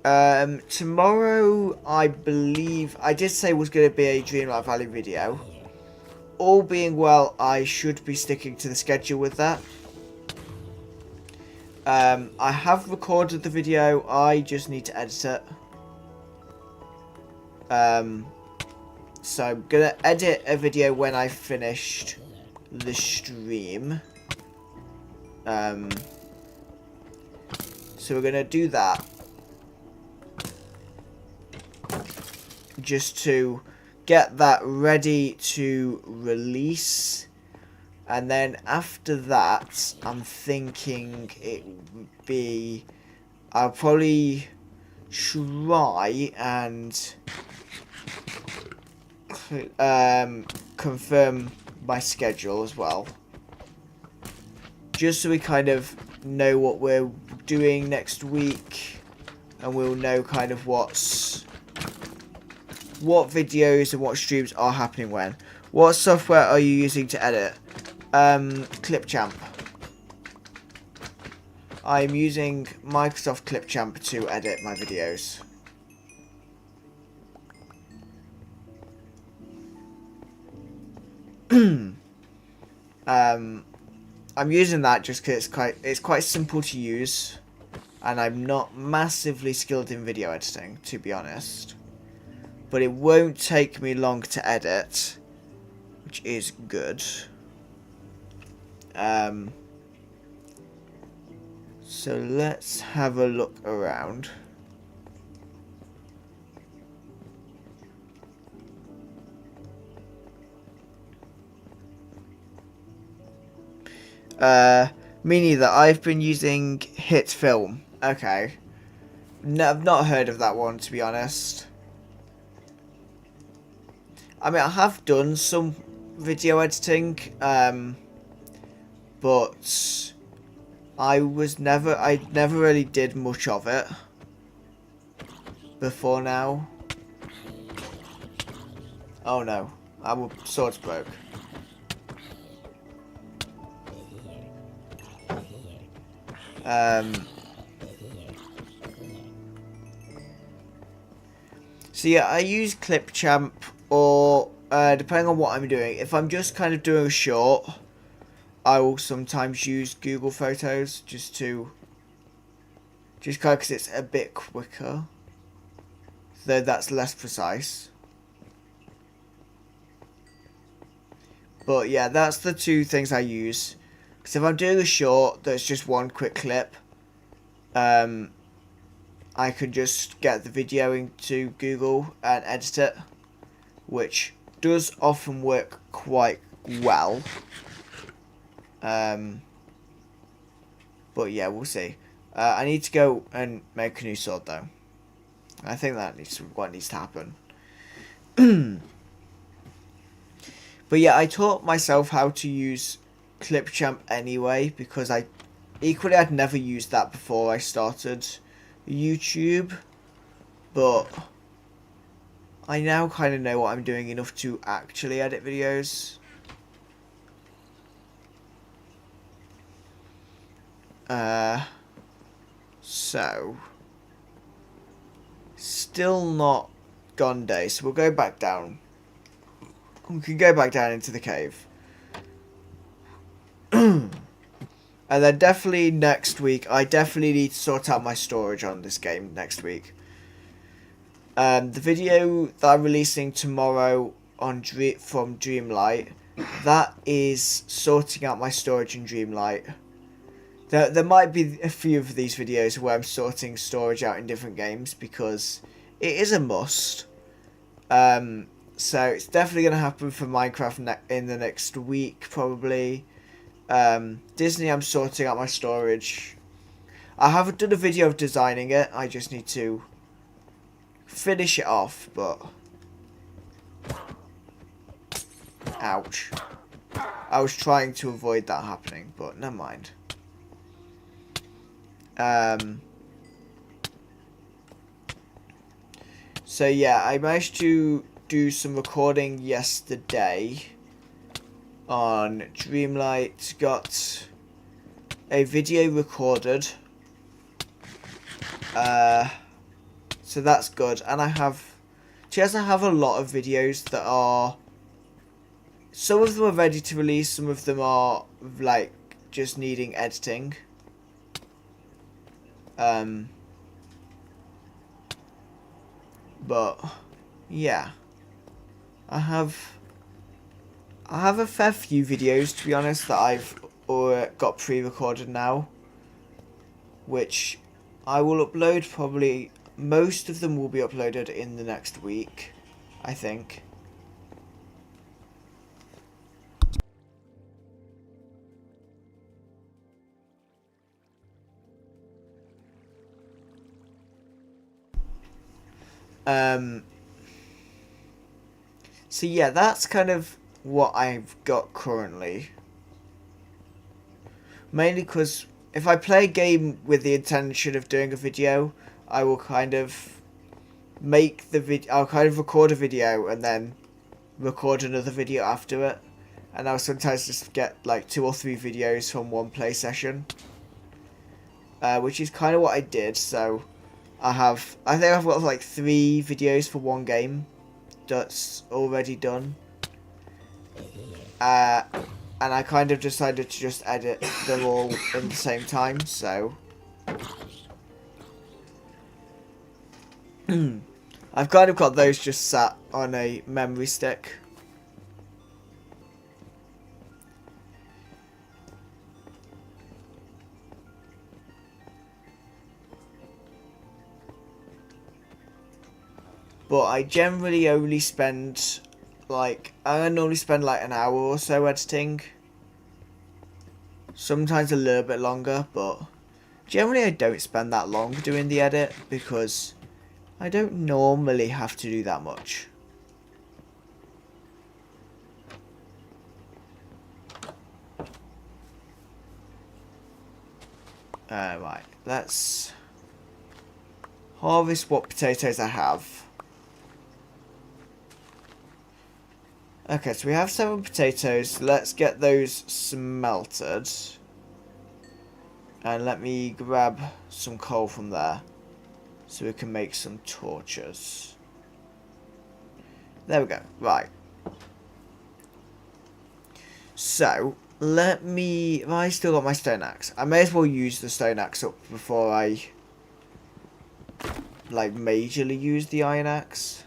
tomorrow, I believe I did say was going to be a Dreamlight Valley video. All being well, I should be sticking to the schedule with that. I have recorded the video, I just need to edit it. So I'm going to edit a video when I've finished the stream. So we're gonna do that just to get that ready to release, and then after that I'm thinking it would be, I'll probably try and confirm my schedule as well, just so we kind of know what we're doing next week, and we'll know kind of what videos and what streams are happening when. What software are you using to edit? Clipchamp. I'm using Microsoft Clipchamp to edit my videos. I'm using that just because it's quite simple to use, and I'm not massively skilled in video editing, to be honest. But it won't take me long to edit, which is good. So let's have a look around. Me neither. I've been using HitFilm. Okay. No, I've not heard of that one, to be honest. I mean, I have done some video editing, but I never really did much of it before now. Oh no, our sword's broke. So yeah, I use Clipchamp, or depending on what I'm doing. If I'm just kind of doing a short, I will sometimes use Google Photos just kind of because it's a bit quicker, though that's less precise. But yeah, that's the two things I use. Because if I'm doing a short that's just one quick clip, I can just get the video into Google and edit it, which does often work quite well. But yeah, we'll see. I need to go and make a new sword though. I think that what needs to happen. But yeah, I taught myself how to use Clipchamp anyway, because I'd never used that before I started YouTube, but I now kind of know what I'm doing enough to actually edit videos. So still not gone day, so we'll go back down. We can go back down into the cave. And then definitely next week, I definitely need to sort out my storage on this game next week. The video that I'm releasing tomorrow on from Dreamlight, that is sorting out my storage in Dreamlight. There might be a few of these videos where I'm sorting storage out in different games, because it is a must. So it's definitely going to happen for Minecraft in the next week, probably. Disney, I'm sorting out my storage. I haven't done a video of designing it. I just need to finish it off, but... Ouch. I was trying to avoid that happening, but never mind. So yeah, I managed to do some recording yesterday on Dreamlight. Got a video recorded, so that's good. And I have a lot of videos that are, some of them are ready to release, some of them are like just needing editing. But yeah, I I have a fair few videos, to be honest, that I've got pre-recorded now, which I will upload probably. Most of them will be uploaded in the next week, I think. So yeah, that's kind of what I've got currently. Mainly because if I play a game with the intention of doing a video, I will kind of make the video. I'll kind of record a video and then record another video after it, and I'll sometimes just get like 2 or 3 videos from one play session, which is kind of what I did. So I think I've got like 3 videos for one game that's already done. And I kind of decided to just edit them all in the same time, so I've kind of got those just sat on a memory stick. But I generally only spend I normally spend like an hour or so editing. Sometimes a little bit longer, but generally I don't spend that long doing the edit because I don't normally have to do that much. Right, let's harvest what potatoes I have. Okay, so we have 7 potatoes. Let's get those smelted. And let me grab some coal from there, so we can make some torches. There we go. Right. So, I still got my stone axe. I may as well use the stone axe up before I, like, majorly use the iron axe.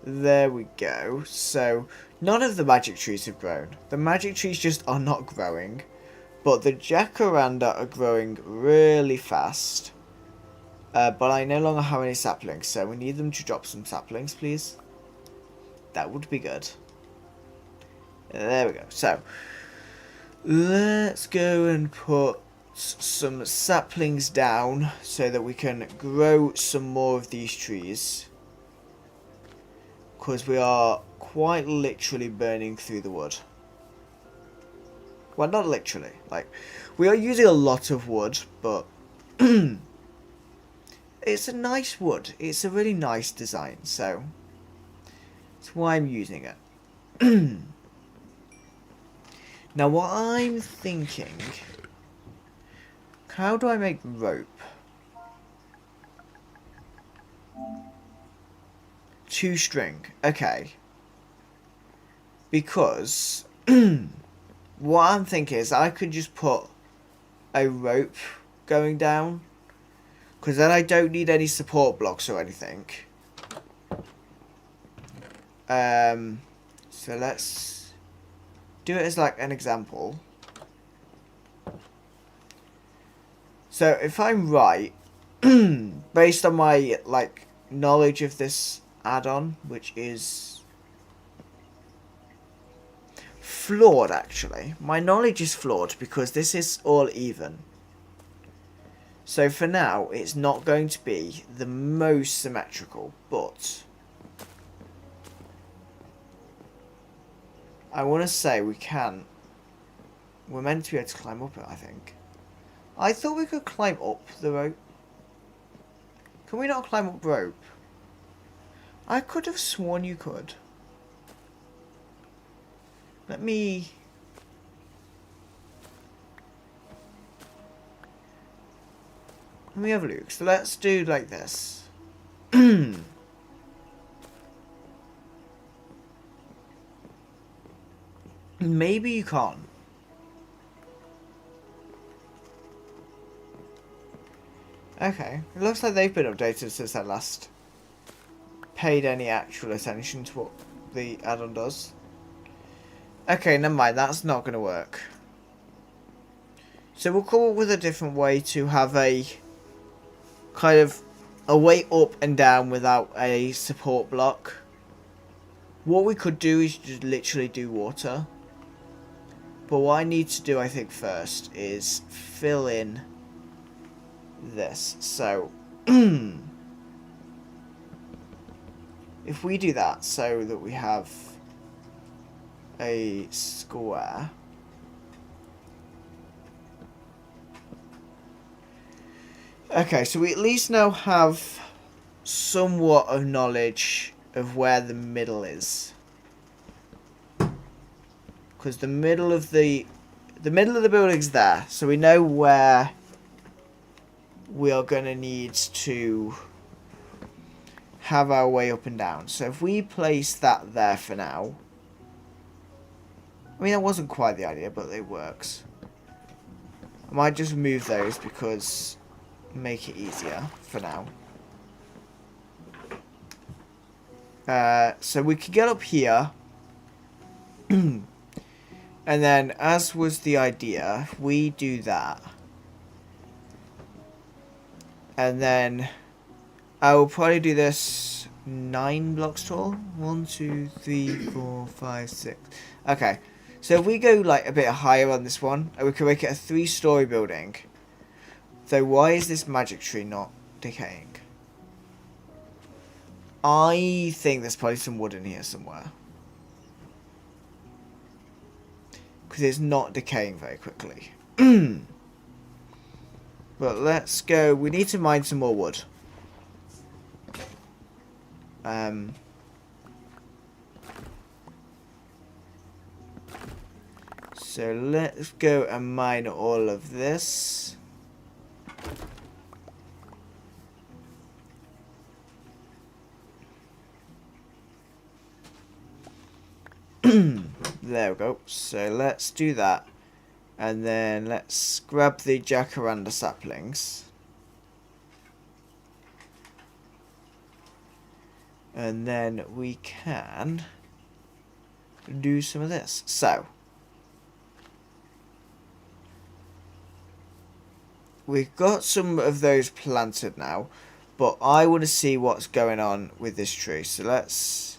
There we go. So, none of the magic trees have grown. The magic trees just are not growing. But the jacaranda are growing really fast. But I no longer have any saplings, so we need them to drop some saplings, please. That would be good. There we go. So, let's go and put some saplings down so that we can grow some more of these trees. Because we are quite literally burning through the wood. Well, not literally. Like, we are using a lot of wood, but it's a nice wood. It's a really nice design, so that's why I'm using it. Now, what I'm thinking, how do I make rope? 2 string. Okay. Because what I'm thinking is I could just put a rope going down, because then I don't need any support blocks or anything. So let's do it as like an example. So if I'm right, based on my like knowledge of this add-on, which is flawed actually. My knowledge is flawed because this is all even. So for now, it's not going to be the most symmetrical, but I want to say we're meant to be able to climb up it, I think. I thought we could climb up the rope. Can we not climb up rope? I could have sworn you could. Let me have a look. So let's do like this. Maybe you can't. Okay. It looks like they've been updated since I last paid any actual attention to what the add-on does. Okay, never mind. That's not going to work. So we'll come up with a different way to have a kind of a way up and down without a support block. What we could do is just literally do water. But what I need to do, I think, first is fill in this. So, if we do that so that we have a square. Okay, so we at least now have somewhat of knowledge of where the middle is. Because the middle of the building's there, so we know where we are going to need to have our way up and down. So if we place that there for now, I mean, that wasn't quite the idea, but it works. I might just remove those because make it easier for now. So we can get up here. And then, as was the idea, we do that. And then I will probably do this 9 blocks tall. 1, 2, 3, 4, 5, 6. Okay. So if we go like a bit higher on this one, we can make it a 3-story building. So why is this magic tree not decaying? I think there's probably some wood in here somewhere. Because it's not decaying very quickly. But let's go. We need to mine some more wood. So let's go and mine all of this. There we go. So let's do that. And then let's grab the jacaranda saplings. And then we can do some of this. So we've got some of those planted now, but I want to see what's going on with this tree. So let's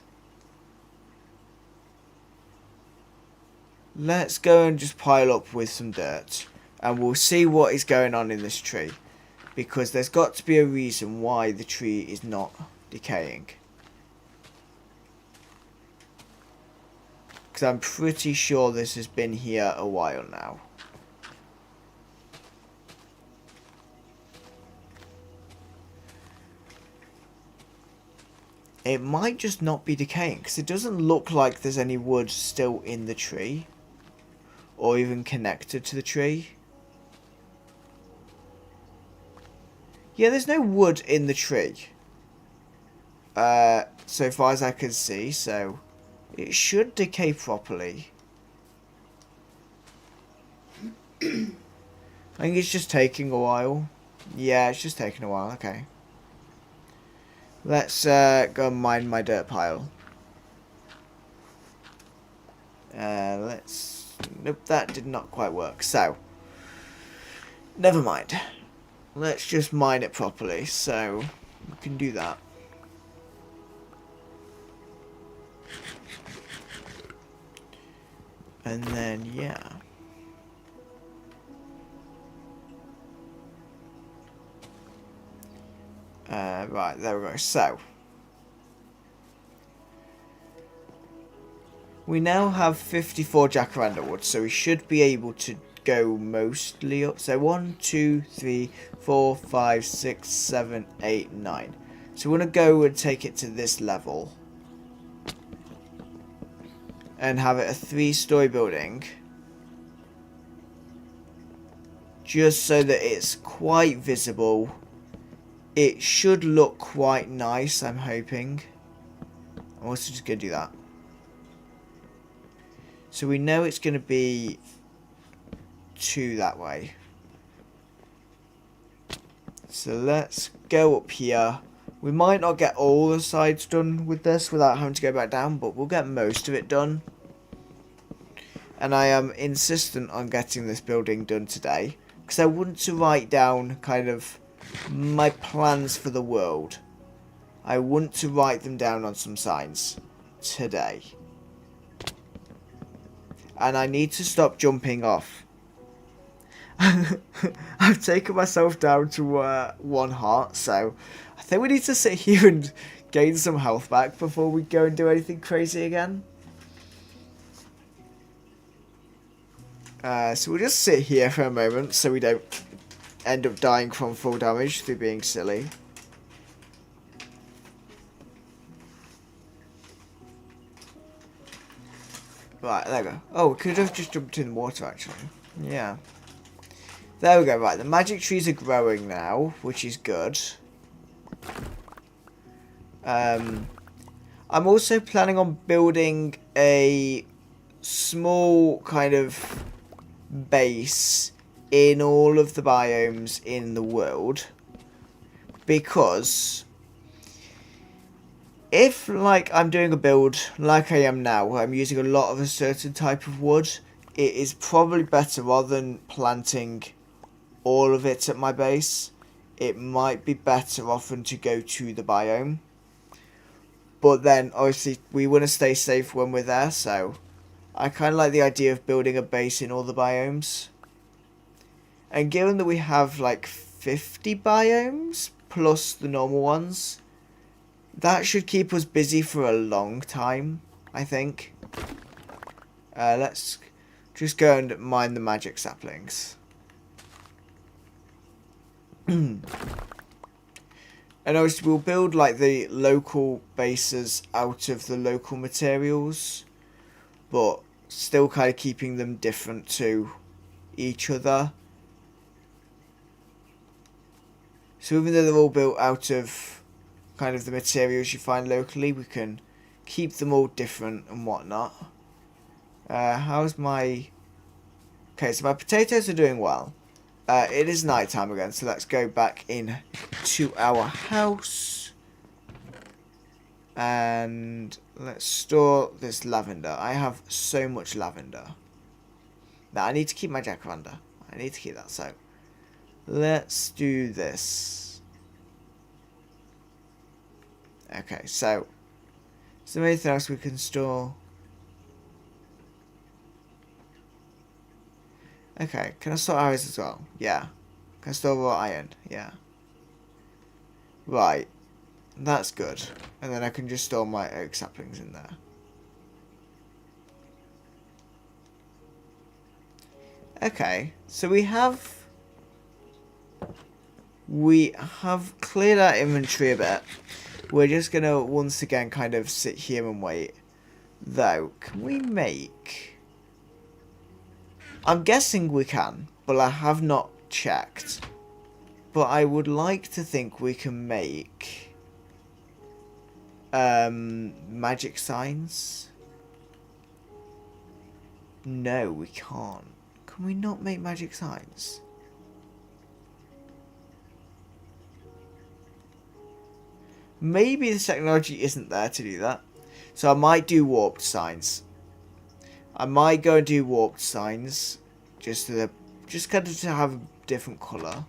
go and just pile up with some dirt, and we'll see what is going on in this tree, because there's got to be a reason why the tree is not decaying. Because I'm pretty sure this has been here a while now. It might just not be decaying, because it doesn't look like there's any wood still in the tree, or even connected to the tree. Yeah, there's no wood in the tree. So far as I can see, so it should decay properly. I think it's just taking a while. Yeah, it's just taking a while, okay. Let's go and mine my dirt pile. Nope, that did not quite work. So, never mind. Let's just mine it properly. So, we can do that. And then, yeah. Right, there we go. So, we now have 54 jacaranda wood, so we should be able to go mostly up. So 1, 2, 3, 4, 5, 6, 7, 8, 9. So we want to go and take it to this level. And have it a 3-story building. Just so that it's quite visible. It should look quite nice, I'm hoping. I'm also just going to do that. So we know it's going to be 2 that way. So let's go up here. We might not get all the sides done with this without having to go back down, but we'll get most of it done. And I am insistent on getting this building done today, because I want to write down kind of my plans for the world. I want to write them down on some signs today. And I need to stop jumping off. I've taken myself down to 1 heart, so I think we need to sit here and gain some health back before we go and do anything crazy again. So we'll just sit here for a moment so we don't end up dying from full damage through being silly. Right, there we go. Oh, we could have just jumped in the water, actually. Yeah. There we go, right. The magic trees are growing now, which is good. I'm also planning on building a small kind of base in all of the biomes in the world. Because if, like, I'm doing a build like I am now, where I'm using a lot of a certain type of wood, it is probably better, rather than planting all of it at my base, it might be better often to go to the biome. But then, obviously, we want to stay safe when we're there, so I kind of like the idea of building a base in all the biomes. And given that we have, like, 50 biomes, plus the normal ones, that should keep us busy for a long time, I think. Let's just go and mine the magic saplings. And obviously we'll build like the local bases out of the local materials, but still kind of keeping them different to each other. So even though they're all built out of kind of the materials you find locally, we can keep them all different and whatnot. How's my... Okay, so my potatoes are doing well. It is night time again, so let's go back in to our house. And let's store this lavender. I have so much lavender. Now, I need to keep my jacaranda. I need to keep that, so let's do this. Okay, so is there anything else we can store? Okay, can I store arrows as well? Yeah. Can I store raw iron? Yeah. Right. That's good. And then I can just store my oak saplings in there. Okay, so we have cleared our inventory a bit. We're just going to once again kind of sit here and wait. Though, can we make... I'm guessing we can, but I have not checked. But I would like to think we can make magic signs. No, we can't. Can we not make magic signs? Maybe the technology isn't there to do that. So I might do warped signs. I might go and do warped signs. Just kind of to have a different colour.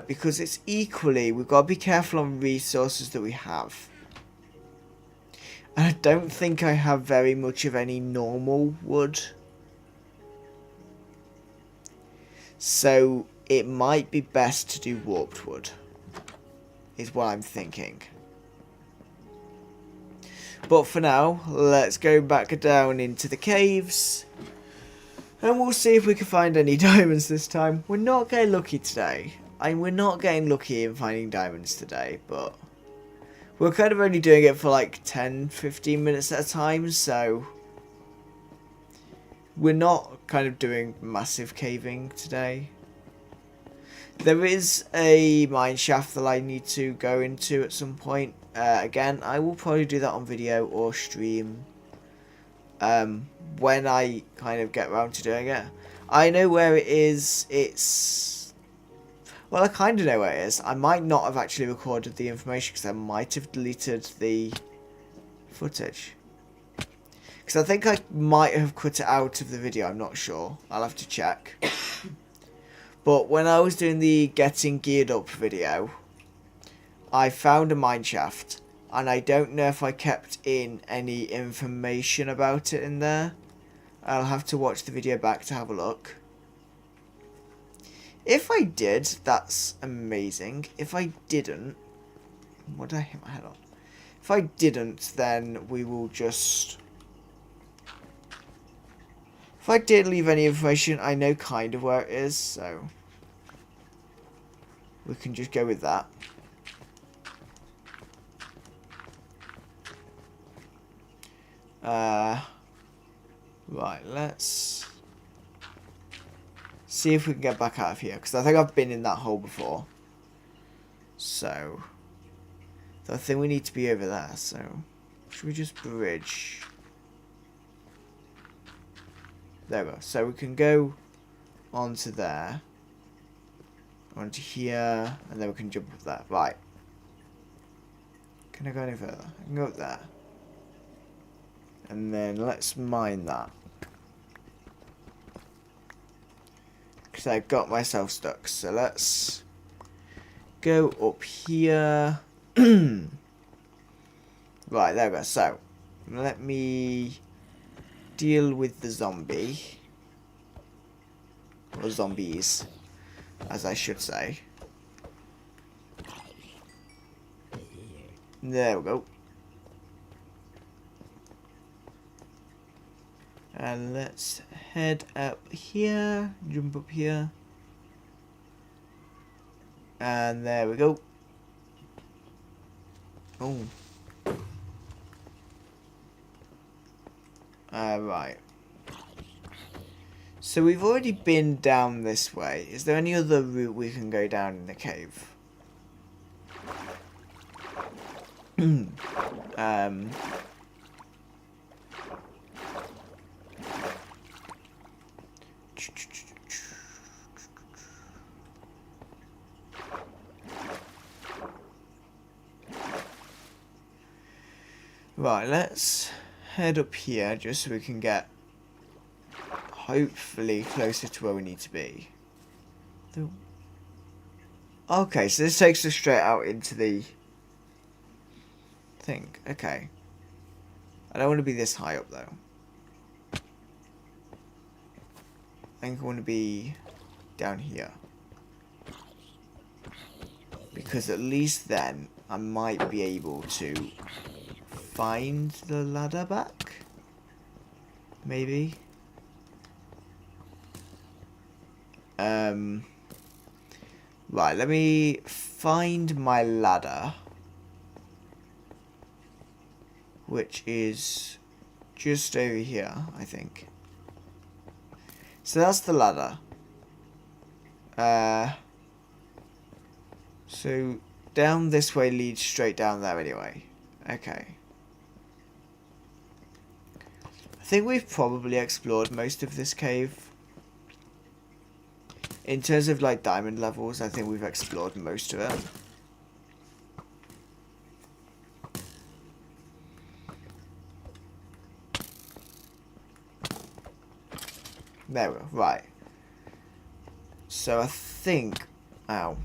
Because it's equally, we've got to be careful on resources that we have. And I don't think I have very much of any normal wood. So it might be best to do warped wood, is what I'm thinking. But for now, let's go back down into the caves. And we'll see if we can find any diamonds this time. We're not getting lucky today. We're not getting lucky in finding diamonds today, but we're kind of only doing it for like 10-15 minutes at a time, so we're not kind of doing massive caving today. There is a mine shaft that I need to go into at some point. Again, I will probably do that on video or stream when I kind of get around to doing it. I know where it is. It's... Well, I kind of know where it is. I might not have actually recorded the information because I might have deleted the footage. Because I think I might have cut it out of the video. I'm not sure. I'll have to check. But when I was doing the getting geared up video, I found a mineshaft. And I don't know if I kept in any information about it in there. I'll have to watch the video back to have a look. If I did, that's amazing. If I didn't... What did I hit my head on? If I didn't, then we will just... If I did leave any information, I know kind of where it is, so... We can just go with that. Right, let's see if we can get back out of here, because I think I've been in that hole before. So I think we need to be over there, so should we just bridge? There we go. So we can go onto there, onto here, and then we can jump up there. Right. Can I go any further? I can go up there. And then let's mine that. Because I got myself stuck. So let's go up here. Right, there we go. So, let me deal with the zombie. Or zombies, as I should say. There we go. And let's head up here, jump up here. And there we go. Oh. Right. So we've already been down this way. Is there any other route we can go down in the cave? Right, let's head up here just so we can get hopefully closer to where we need to be. Okay, so this takes us straight out into the thing. Okay. I don't want to be this high up though. I think I want to be down here. Because at least then I might be able to find the ladder back. Maybe. Right, let me find my ladder. Which is just over here, I think. So that's the ladder. So down this way leads straight down there anyway. Okay. I think we've probably explored most of this cave. In terms of like diamond levels, I think we've explored most of it. There we go. Right. So I think... Ow.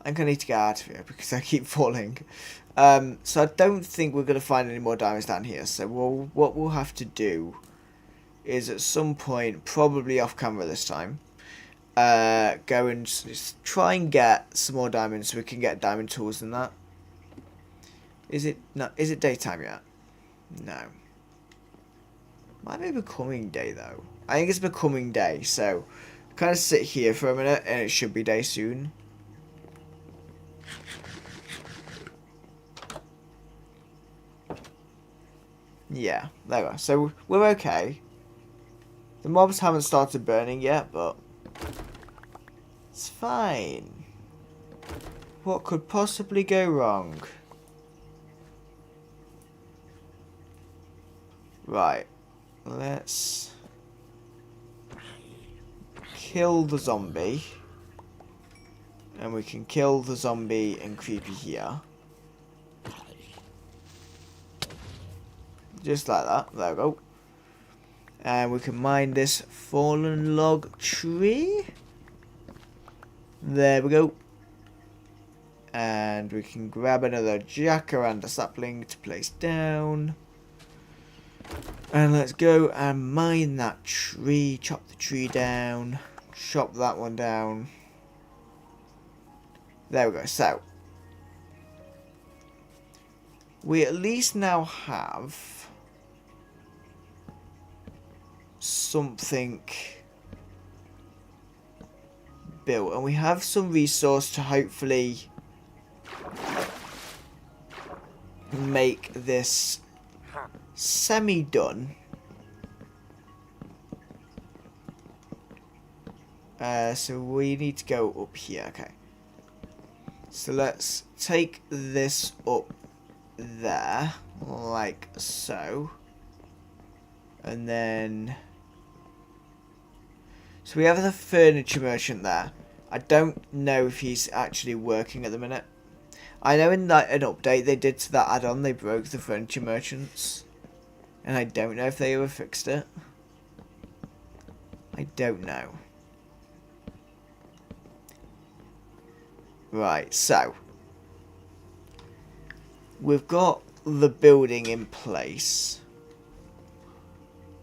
I think I need to get out of here because I keep falling. So I don't think we're going to find any more diamonds down here. So what we'll have to do is at some point, probably off camera this time, go and just try and get some more diamonds so we can get diamond tools and that. Is it daytime yet? No. Might be becoming day though. I think it's becoming day, so kind of sit here for a minute and it should be day soon. Yeah, there we go. So we're okay. The mobs haven't started burning yet, but it's fine. What could possibly go wrong? Right. Let's kill the zombie. And we can kill the zombie and creepy here. Just like that. There we go. And we can mine this fallen log tree. There we go. And we can grab another jacaranda sapling to place down. And let's go and mine that tree. Chop the tree down. Chop that one down. There we go. So, we at least now have something built. And we have some resource to hopefully make this semi-done. So we need to go up here. Okay. So let's take this up there, like so. And then... So we have the furniture merchant there. I don't know if he's actually working at the minute. I know in like an update they did to that add-on, they broke the furniture merchants. And I don't know if they ever fixed it. I don't know. Right, so. We've got the building in place.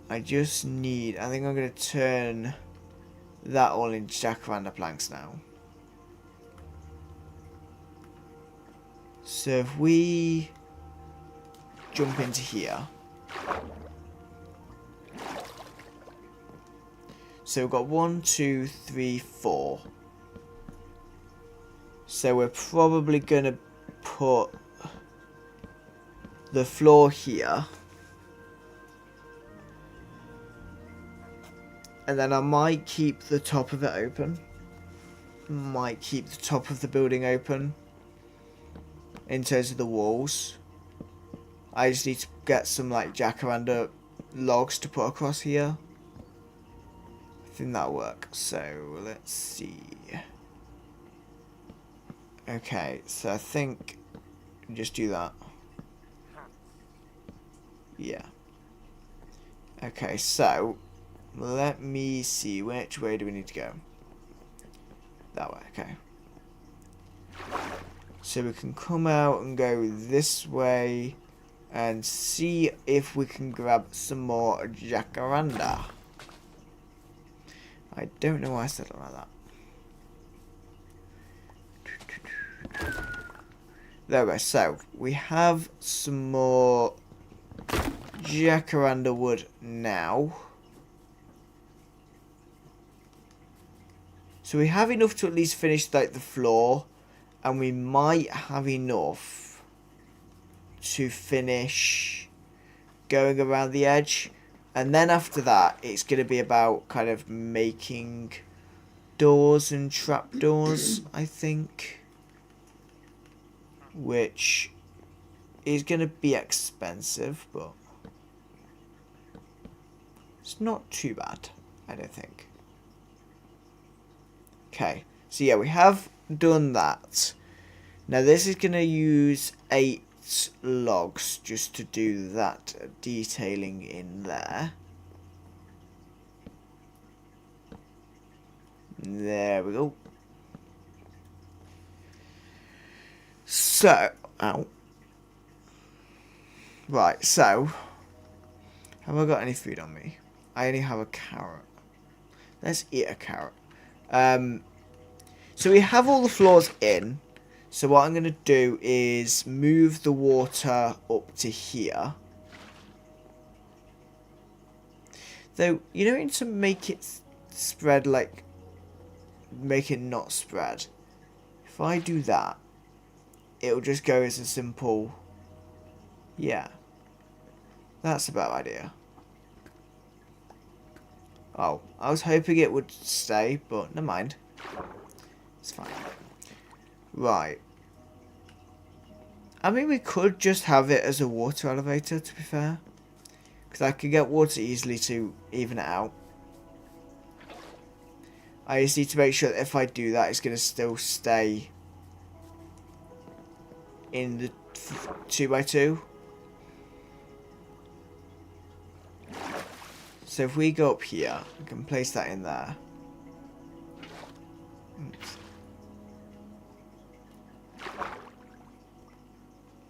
I just need... I think I'm going to turn that all into jacaranda planks now. So if we jump into here. So we've got 1, 2, 3, 4. So we're probably going to put the floor here. And then I might keep the top of it open. Might keep the top of the building open. In terms of the walls. I just need to get some like jacaranda logs to put across here. I think that'll work. So let's see. Okay, so I think just do that. Yeah. Okay, so let me see, which way do we need to go? That way, okay. So we can come out and go this way and see if we can grab some more jacaranda. I don't know why I said it like that. There we go. So we have some more jacaranda wood now. So we have enough to at least finish like the floor, and we might have enough to finish going around the edge. And then after that, it's going to be about kind of making doors and trapdoors, I think. Which is going to be expensive, but it's not too bad, I don't think. Okay, so yeah, we have done that. Now this is going to use 8 logs just to do that detailing in there. There we go. So, ow. Right, so, have I got any food on me? I only have a carrot. Let's eat a carrot. So we have all the floors in. So what I'm going to do is move the water up to here. Though, you know, to make it spread, like, make it not spread. If I do that, it'll just go as a simple, yeah. That's a bad idea. Oh, I was hoping it would stay, but never mind. It's fine. Right. I mean, we could just have it as a water elevator, to be fair. Because I could get water easily to even it out. I just need to make sure that if I do that, it's going to still stay in the 2x2. So if we go up here, we can place that in there. Oops.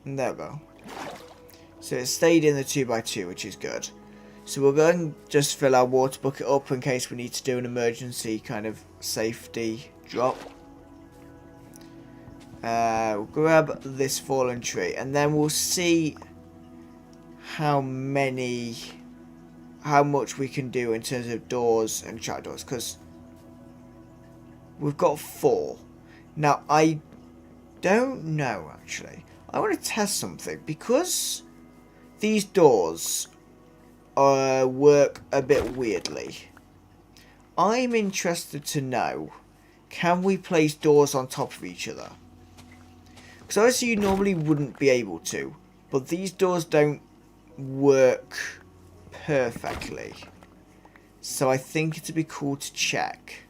And there we go. So it stayed in the 2x2, which is good. So we'll go and just fill our water bucket up in case we need to do an emergency kind of safety drop. We'll grab this fallen tree and then we'll see how much we can do in terms of doors and trapdoors, because we've got 4. Now I don't know actually. I want to test something because these doors work a bit weirdly. I'm interested to know, can we place doors on top of each other? Because obviously you normally wouldn't be able to, but these doors don't work perfectly. So I think it'd be cool to check.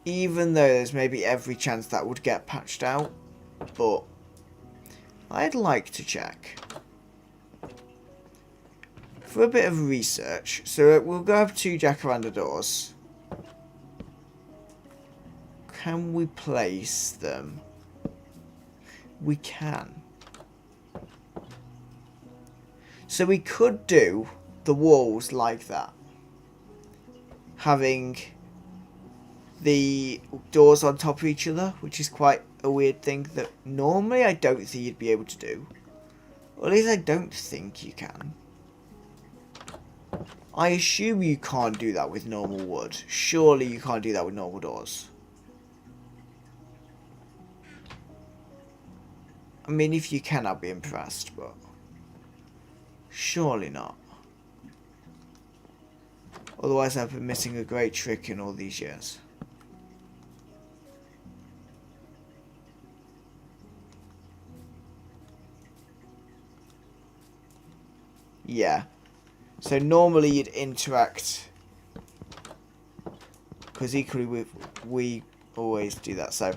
Even though there's maybe every chance that would get patched out, but I'd like to check. For a bit of research, so we'll grab 2 jacaranda doors. Can we place them? We can. So we could do the walls like that. Having the doors on top of each other, which is quite a weird thing that normally I don't think you'd be able to do. Or at least I don't think you can. I assume you can't do that with normal wood. Surely you can't do that with normal doors. I mean, if you can, I'll be impressed, but surely not. Otherwise, I've been missing a great trick in all these years. Yeah. So normally you'd interact, because equally we always do that. So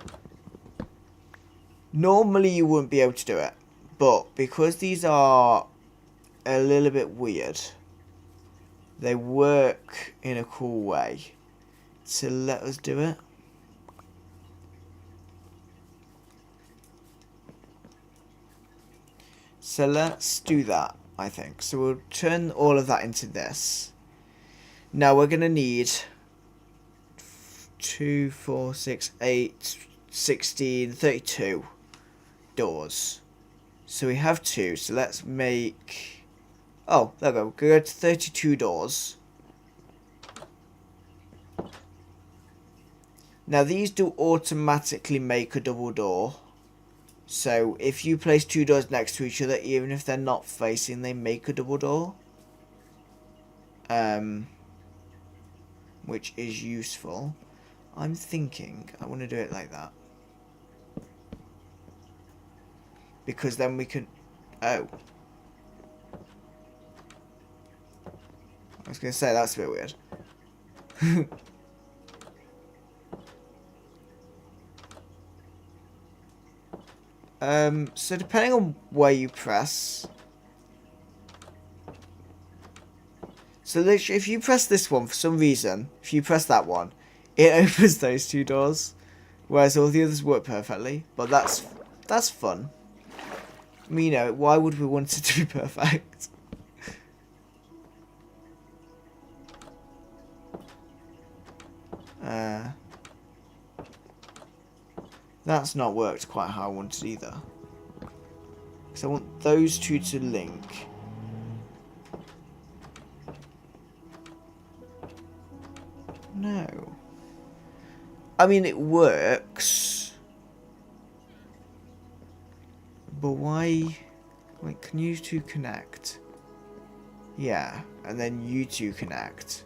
normally you wouldn't be able to do it, but because these are a little bit weird, they work in a cool way to let us do it. So let's do that, I think. So we'll turn all of that into this. Now we're going to need 2, 4, 6, 8, 16, 32 doors. So we have 2, so let's make... Oh, there we go. We'll go to 32 doors. Now these do automatically make a double door. So if you place 2 doors next to each other, even if they're not facing, they make a double door. Which is useful. I'm thinking I want to do it like that. Because then we can... Oh. I was going to say, that's a bit weird. So depending on where you press... So literally, if you press this one, for some reason, if you press that one, it opens those 2 doors. Whereas all the others work perfectly. But that's fun. I mean, you know, why would we want it to be perfect? That's not worked quite how I wanted either. Because I want those 2 to link. No. I mean, it works. But why... Wait, can you 2 connect? Yeah, and then you 2 connect.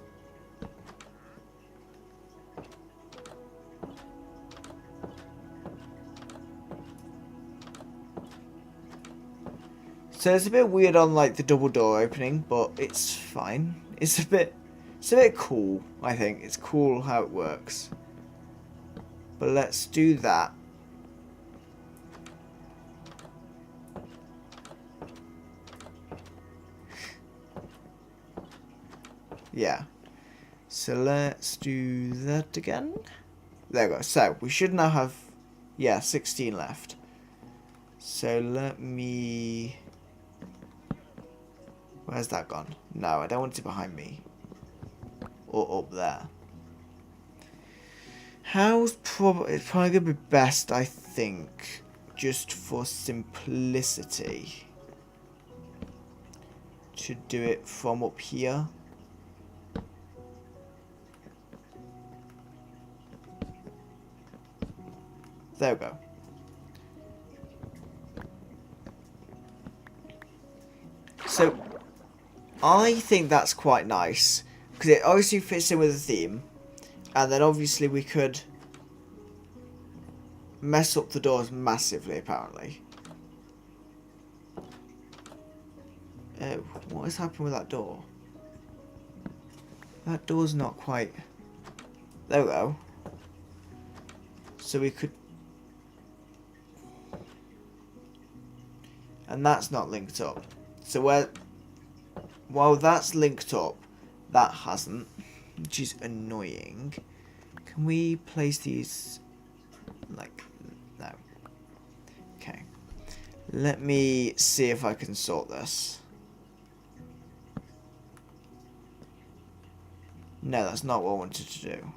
So So it's a bit weird on like the double door opening, but it's fine. It's a bit cool, I think. It's cool how it works. But let's do that. Yeah. So let's do that again. There we go. So we should now have, yeah, 16 left. So let me... Where's that gone? No, I don't want it behind me. Or up there. It's probably going to be best, I think, just for simplicity, to do it from up here. There we go. So, I think that's quite nice, because it obviously fits in with the theme, and then obviously we could mess up the doors massively, apparently. Oh, what has happened with that door? That door's not quite... There we go. So we could... And that's not linked up. So where... While that's linked up, that hasn't, which is annoying. Can we place these like... No. Okay. Let me see if I can sort this. No, that's not what I wanted to do.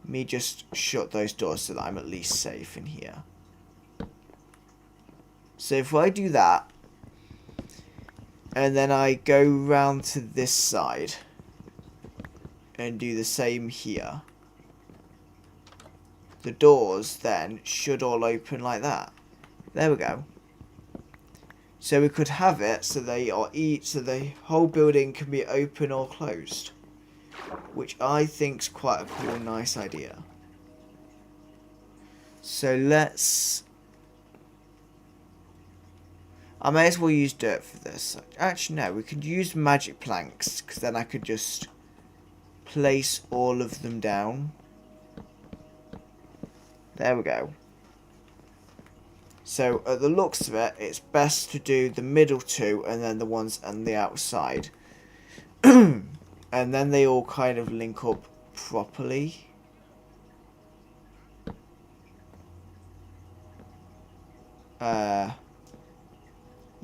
Me just shut those doors so that I'm at least safe in here. So if I do that, and then I go round to this side, and do the same here, the doors then should all open like that. There we go. So we could have it so they are so the whole building can be open or closed, which I think's quite a cool, nice idea. So let's... I may as well use dirt for this. Actually, no, we could use magic planks, because then I could just place all of them down. There we go. So, at the looks of it, it's best to do the middle two and then the ones on the outside. And then they all kind of link up properly.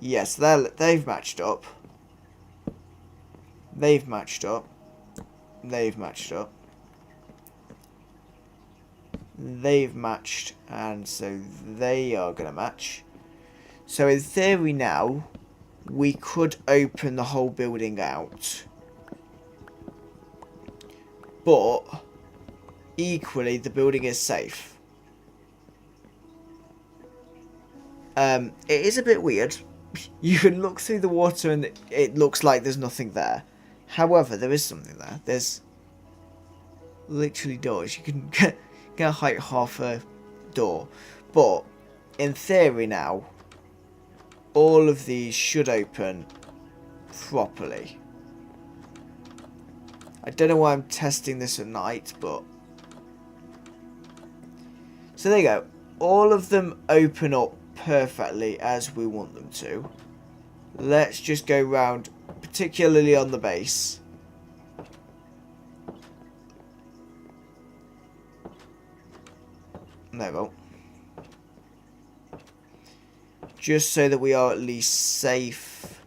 Yes, they've matched up. They've matched up. They've matched up. They've matched, and so they are going to match. So in theory now, we could open the whole building out. But, equally, the building is safe. It is a bit weird. You can look through the water and it looks like there's nothing there. However, there is something there. There's literally doors. You can get height half a door. But, in theory now, all of these should open properly. I don't know why I'm testing this at night, but... So there you go. All of them open up perfectly as we want them to. Let's just go round, particularly on the base. There we go. Just so that we are at least safe.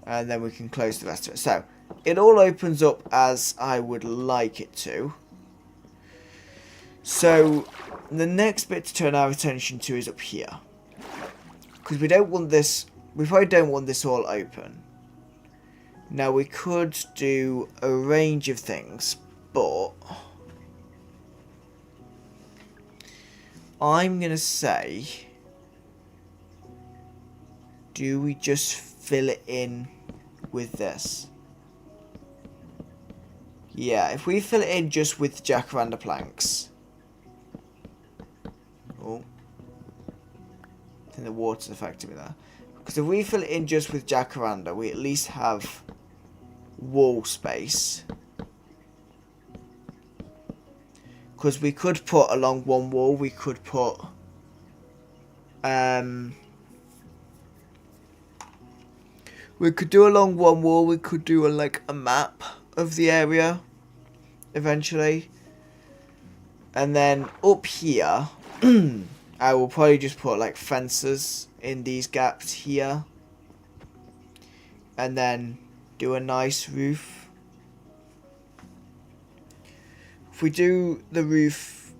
And then we can close the rest of it. So, it all opens up as I would like it to. So, the next bit to turn our attention to is up here. Because we don't want this... We probably don't want this all open. Now, we could do a range of things, but... I'm going to say... Do we just fill it in with this? Yeah, if we fill it in just with jacaranda planks... Oh. think the water's affecting me there. Because if we fill it in just with jacaranda, we at least have wall space. Because we could put along one wall, we could put we could do along one wall, we could do like a map of the area eventually. And then up here I will probably just put like fences in these gaps here. And then do a nice roof. If we do the roof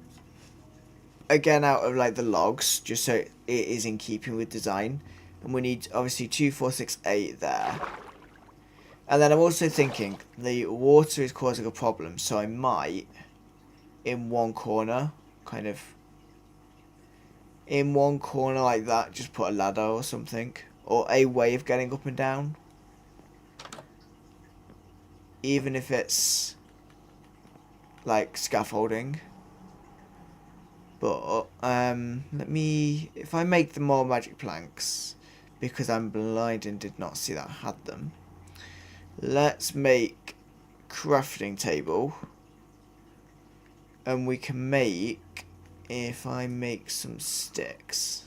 again out of like the logs, just so it is in keeping with design. And we need obviously 2, 4, 6, 8 there. And then I'm also thinking the water is causing a problem, so I might in one corner, kind of in one corner like that, just put a ladder or something, or a way of getting up and down, even if it's like scaffolding. But let me, if I make them more magic planks, because I'm blind and did not see that I had them, let's make crafting table. And we can make, if I make some sticks,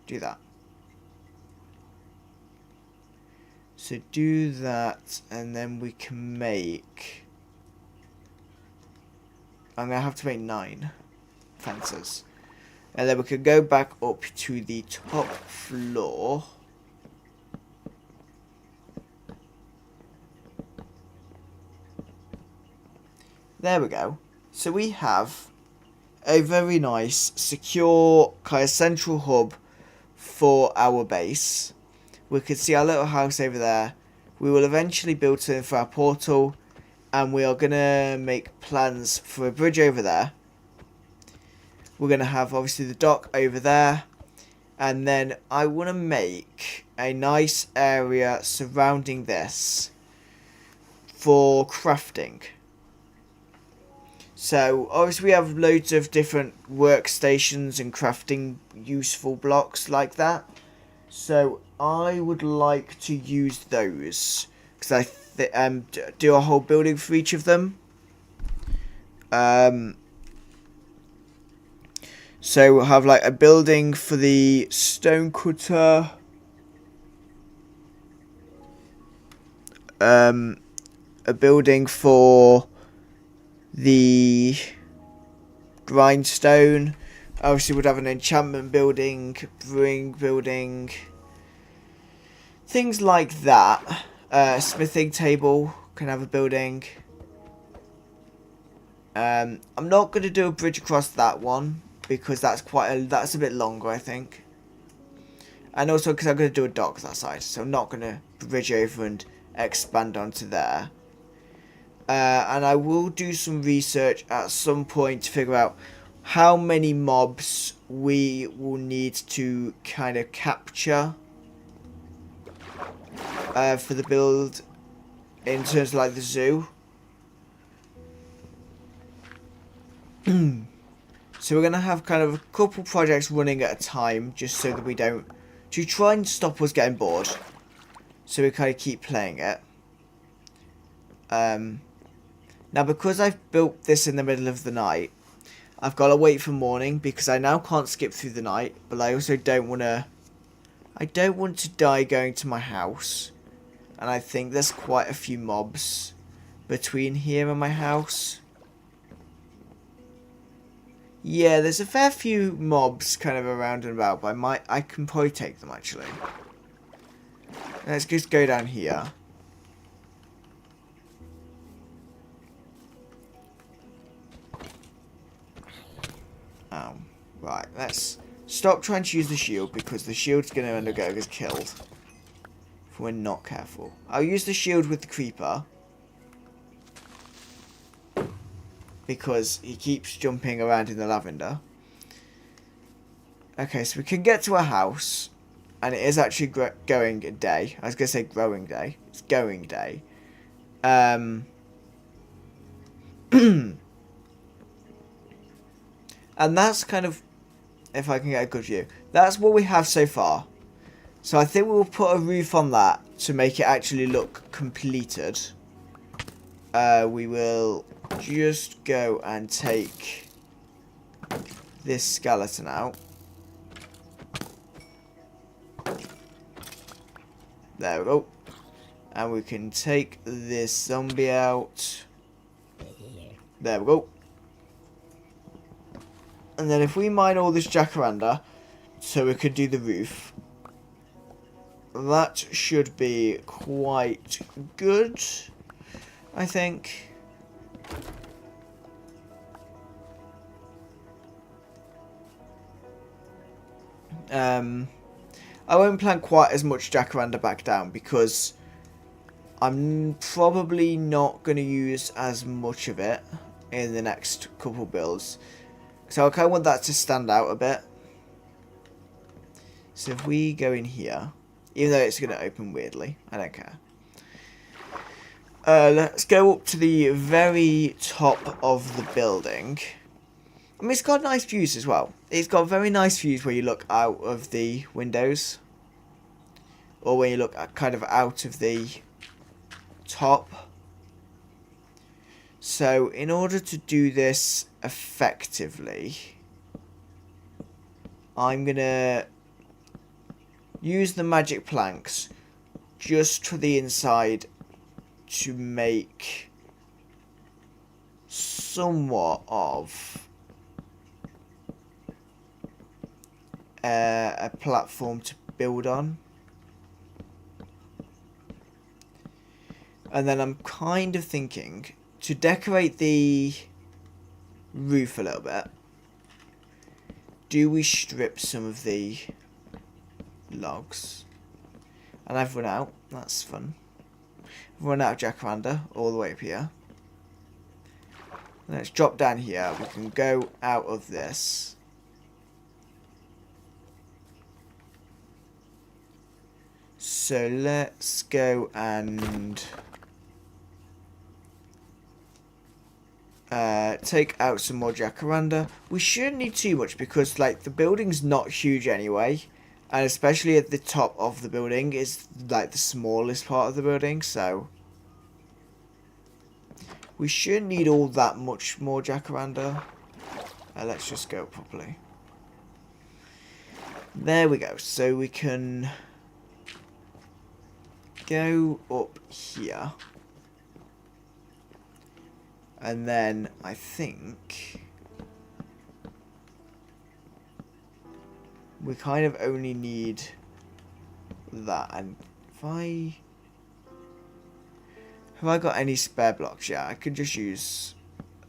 do that. So do that, and then we can make, I'm going to have to make 9 fences. And then we could go back up to the top floor. There we go. So we have a very nice, secure, kind of central hub for our base. We can see our little house over there. We will eventually build something for our portal. And we are going to make plans for a bridge over there. We're going to have, obviously, the dock over there. And then I want to make a nice area surrounding this for crafting. So, obviously we have loads of different workstations and crafting useful blocks like that. So, I would like to use those. Because I do a whole building for each of them. So, we'll have like a building for the stonecutter. A building for the grindstone. Obviously would have an enchantment building, brewing building, things like that. Smithing table can have a building. I'm not going to do a bridge across that one because that's that's a bit longer, I think. And also because I'm going to do a dock that side, so I'm not going to bridge over and expand onto there. And I will do some research at some point to figure out how many mobs we will need to kind of capture for the build in terms of like the zoo. So we're going to have kind of a couple projects running at a time just so that we don't, to try and stop us getting bored. So we kind of keep playing it. Now, because I've built this in the middle of the night, I've got to wait for morning because I now can't skip through the night. But I also don't want to... I don't want to die going to my house. And I think there's quite a few mobs between here and my house. Yeah, there's a fair few mobs kind of around and about. But I can probably take them, actually. Let's just go down here. Right, let's stop trying to use the shield because the shield's going to end up getting us killed if we're not careful. I'll use the shield with the creeper because he keeps jumping around in the lavender. Okay, so we can get to a house and it is actually going day. I was going to say growing day. It's going day. And that's kind of if I can get a good view. That's what we have so far. So I think we'll put a roof on that to make it actually look completed. We will just go and take this skeleton out. There we go. And we can take this zombie out. There we go. And then if we mine all this jacaranda, so we could do the roof, that should be quite good, I think. I won't plant quite as much jacaranda back down because I'm probably not going to use as much of it in the next couple builds. So I kind of want that to stand out a bit. So if we go in here, even though it's going to open weirdly, I don't care. Let's go up to the very top of the building. I mean, it's got nice views as well. It's got very nice views where you look out of the windows. Or when you look at kind of out of the top. So in order to do this effectively, I'm going to use the magic planks just to the inside to make somewhat of a platform to build on. And then I'm kind of thinking to decorate the roof a little bit. Do we strip some of the logs? And I've run out. That's fun. I've run out of jacaranda all the way up here. Let's drop down here. We can go out of this. So let's go and take out some more jacaranda. We shouldn't need too much because like the building's not huge anyway, and especially at the top of the building is like the smallest part of the building, so we shouldn't need all that much more jacaranda. Let's just go properly. There we go. So we can go up here. And then I think we kind of only need that. And if have I got any spare blocks? Yeah, I could just use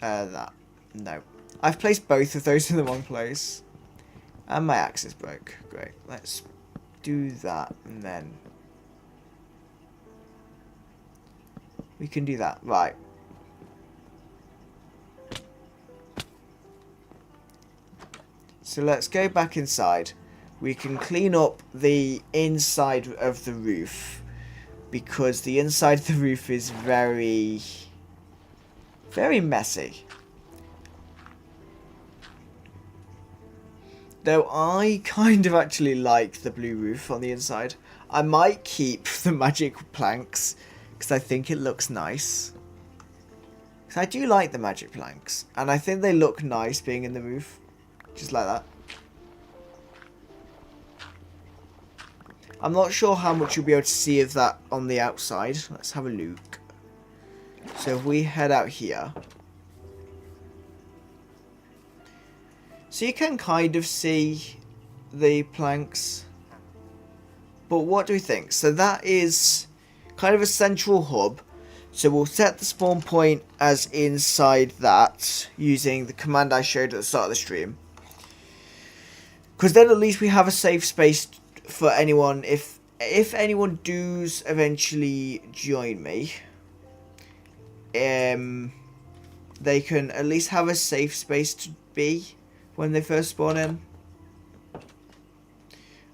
that. No, I've placed both of those in the wrong place, and my axe is broke. Great, let's do that, and then we can do that. Right. So let's go back inside. We can clean up the inside of the roof because the inside of the roof is very, very messy. Though I kind of actually like the blue roof on the inside. I might keep the magic planks because I think it looks nice. Because I do like the magic planks and I think they look nice being in the roof. Just like that. I'm not sure how much you'll be able to see of that on the outside. Let's have a look. So if we head out here. So you can kind of see the planks. But what do we think? So that is kind of a central hub. So we'll set the spawn point as inside that using the command I showed at the start of the stream. Because then at least we have a safe space for anyone. If anyone does eventually join me, they can at least have a safe space to be when they first spawn in.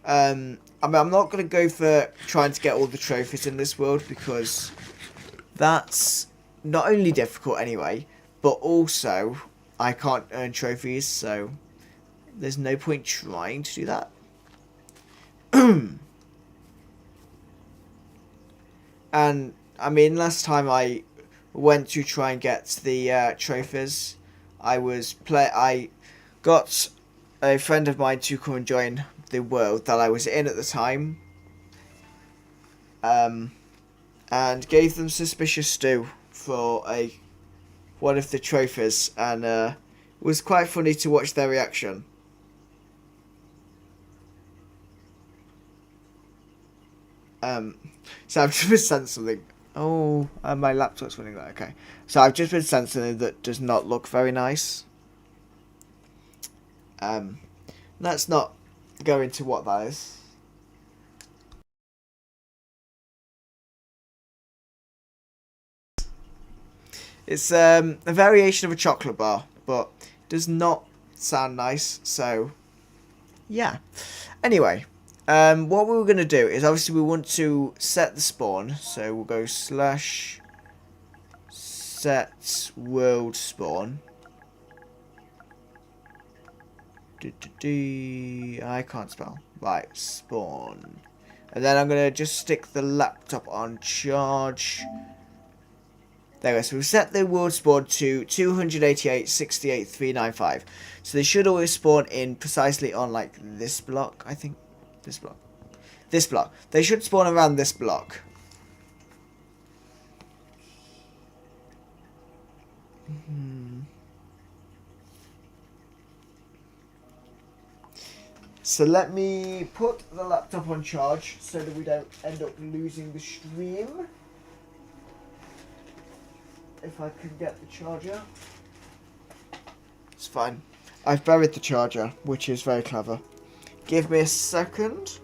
I mean, I'm not going to go for trying to get all the trophies in this world because that's not only difficult anyway, but also I can't earn trophies, so there's no point trying to do that. And I mean, last time I went to try and get the trophies, I got a friend of mine to come and join the world that I was in at the time, and gave them suspicious stew for one of the trophies, and it was quite funny to watch their reaction. So I've just been sent something. Oh, my laptop's running that. Okay, so I've just been sent something that does not look very nice. Let's not go into what that is. It's a variation of a chocolate bar, but does not sound nice. So, yeah. Anyway. What we were going to do is obviously we want to set the spawn. So we'll go /set world spawn. I can't spell. Right, spawn. And then I'm going to just stick the laptop on charge. There we go. So we've set the world spawn to 288.68.395. So they should always spawn in precisely on like this block, I think. This block. They should spawn around this block. So let me put the laptop on charge so that we don't end up losing the stream. If I can get the charger. It's fine. I've buried the charger, which is very clever. Give me a second.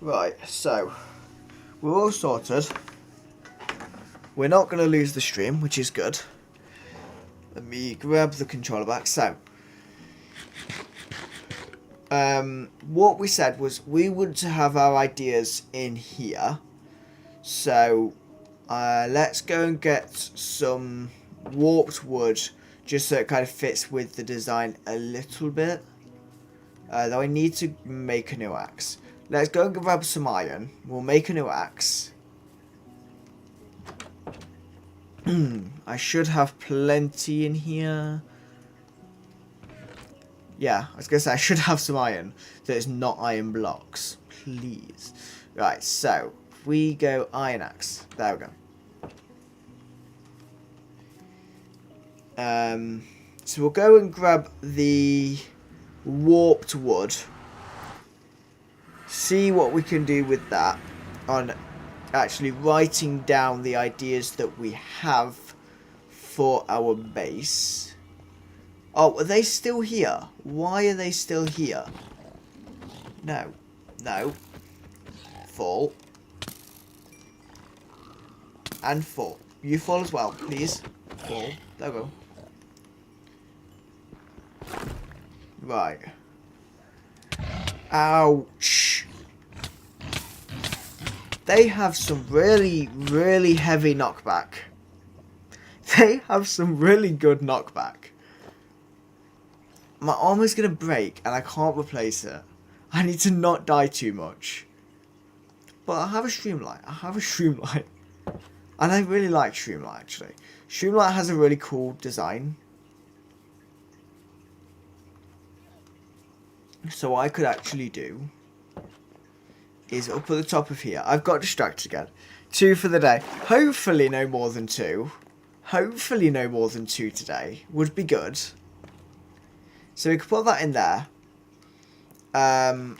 Right, so we're all sorted. We're not going to lose the stream, which is good. Let me grab the controller back. So, what we said was we want to have our ideas in here. So, let's go and get some warped wood, just so it kind of fits with the design a little bit. Though I need to make a new axe. Let's go and grab some iron. We'll make a new axe. I should have plenty in here. Yeah, I was going to say I should have some iron that is not iron blocks. Please. Right, so if we go iron axe. There we go. So we'll go and grab the warped wood. See what we can do with that on actually writing down the ideas that we have for our base. Oh, are they still here? Why are they still here? No. No. Fall. And fall. You fall as well, please. Fall. There we go. Right. Ouch. They have some really, really heavy knockback. They have some really good knockback. My armor's gonna break and I can't replace it. I need to not die too much. But I have a streamlight. I have a streamlight. And I really like Shroomlight, actually. Shroomlight has a really cool design. So what I could actually do is up at the top of here. I've got distracted again. 2 for the day. Hopefully no more than 2. Hopefully no more than 2 today. Would be good. So we could put that in there. And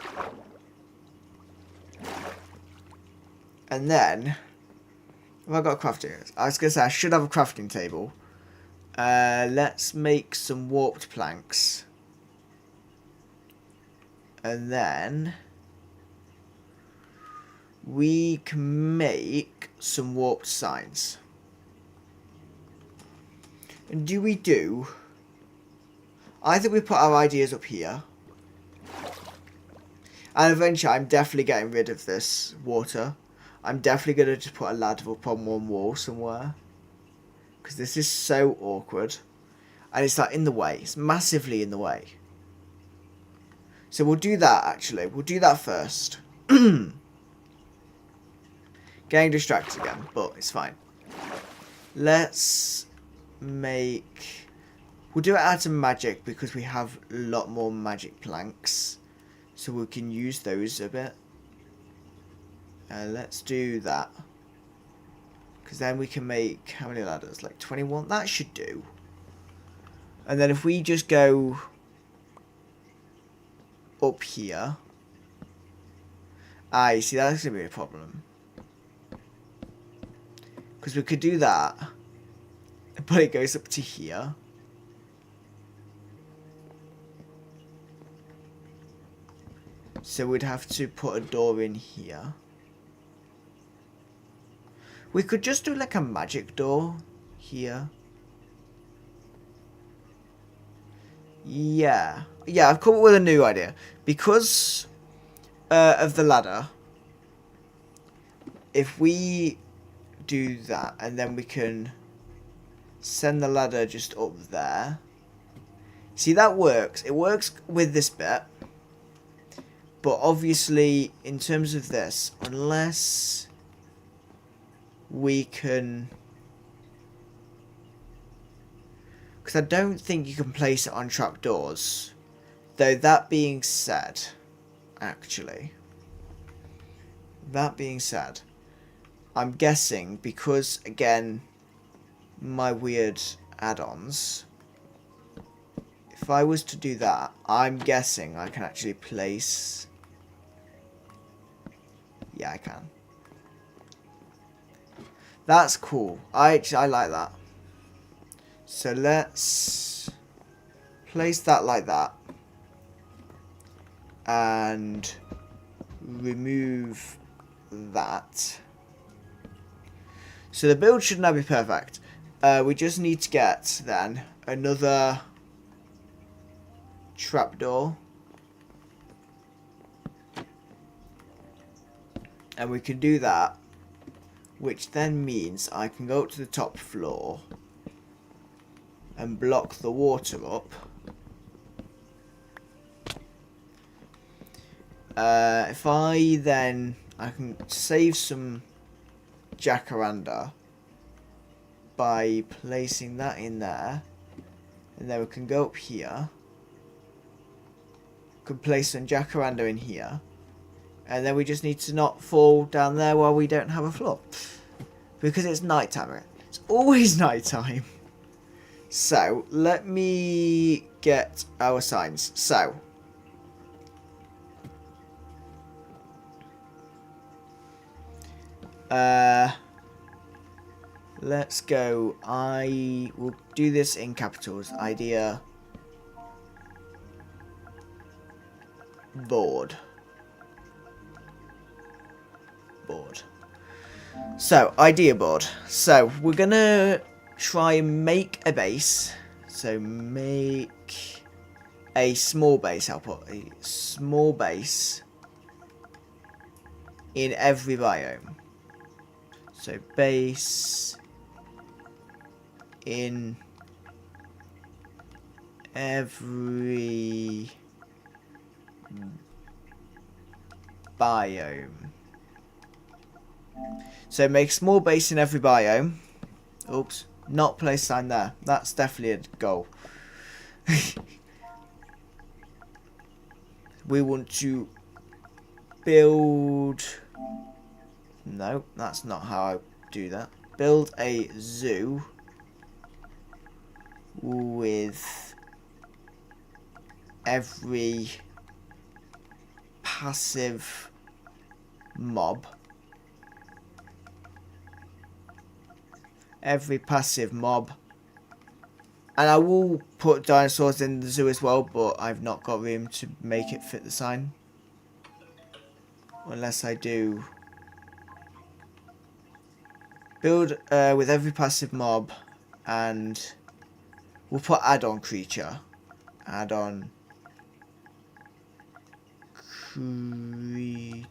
then, have I got a crafting? I was going to say I should have a crafting table. Let's make some warped planks. And then we can make some warped signs. And do we do... I think we put our ideas up here. And eventually I'm definitely getting rid of this water. I'm definitely going to just put a ladder up on one wall somewhere. Because this is so awkward. And it's like in the way. It's massively in the way. So we'll do that actually. We'll do that first. Getting distracted again, but it's fine. Let's make... We'll do it out of magic because we have a lot more magic planks. So we can use those a bit. Let's do that. Because then we can make... How many ladders? Like 21? That should do. And then if we just go... up here. You see, that's going to be a problem. Because we could do that. But it goes up to here. So we'd have to put a door in here. We could just do like a magic door here. Yeah. Yeah, I've come up with a new idea. Because of the ladder, if we do that and then we can send the ladder just up there. See, that works. It works with this bit. But obviously, in terms of this, unless we can... Because I don't think you can place it on trapdoors. Though that being said, actually, that being said, I'm guessing because, again, my weird add-ons, if I was to do that, I'm guessing I can actually place... Yeah, I can. That's cool. I like that. So let's place that like that. And remove that. So the build should now be perfect. We just need to get, then, another trapdoor. And we can do that. Which then means I can go up to the top floor. And block the water up. If I then... I can save some jacaranda by placing that in there, and then we can go up here, can place some jacaranda in here, and then we just need to not fall down there while we don't have a floor, because it's night time, right? It's always night time. So let me get our signs. So let's go. I will do this in capitals. Idea board. So idea board. So we're gonna try and make a base. So make a small base. I'll put a small base in every biome. So base in every biome. So make a small base in every biome. Oops, not place sign there. That's definitely a goal. We want to build... No, that's not how I do that. Build a zoo with every passive mob. Every passive mob. And I will put dinosaurs in the zoo as well, but I've not got room to make it fit the sign. Unless I do... Build with every passive mob, and we'll put add-on creature. Add-on creature.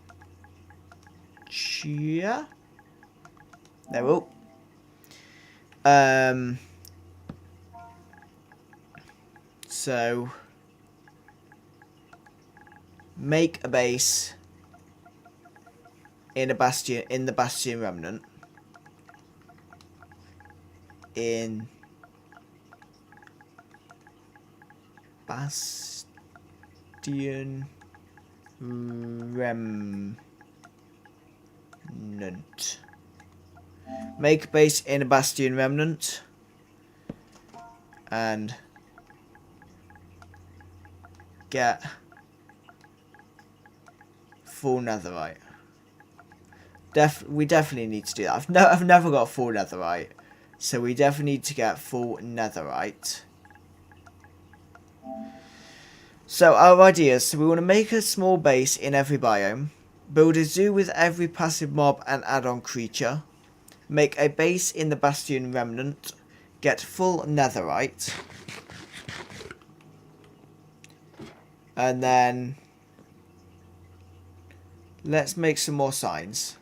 There we go. So make a base in a bastion, in the Bastion Remnant. In Bastion Remnant. Make a base in a Bastion Remnant. And get full netherite. We definitely need to do that. I've never got full netherite. So we definitely need to get full netherite. So our ideas. So we want to make a small base in every biome. Build a zoo with every passive mob and add-on creature. Make a base in the Bastion Remnant. Get full netherite. And then let's make some more signs.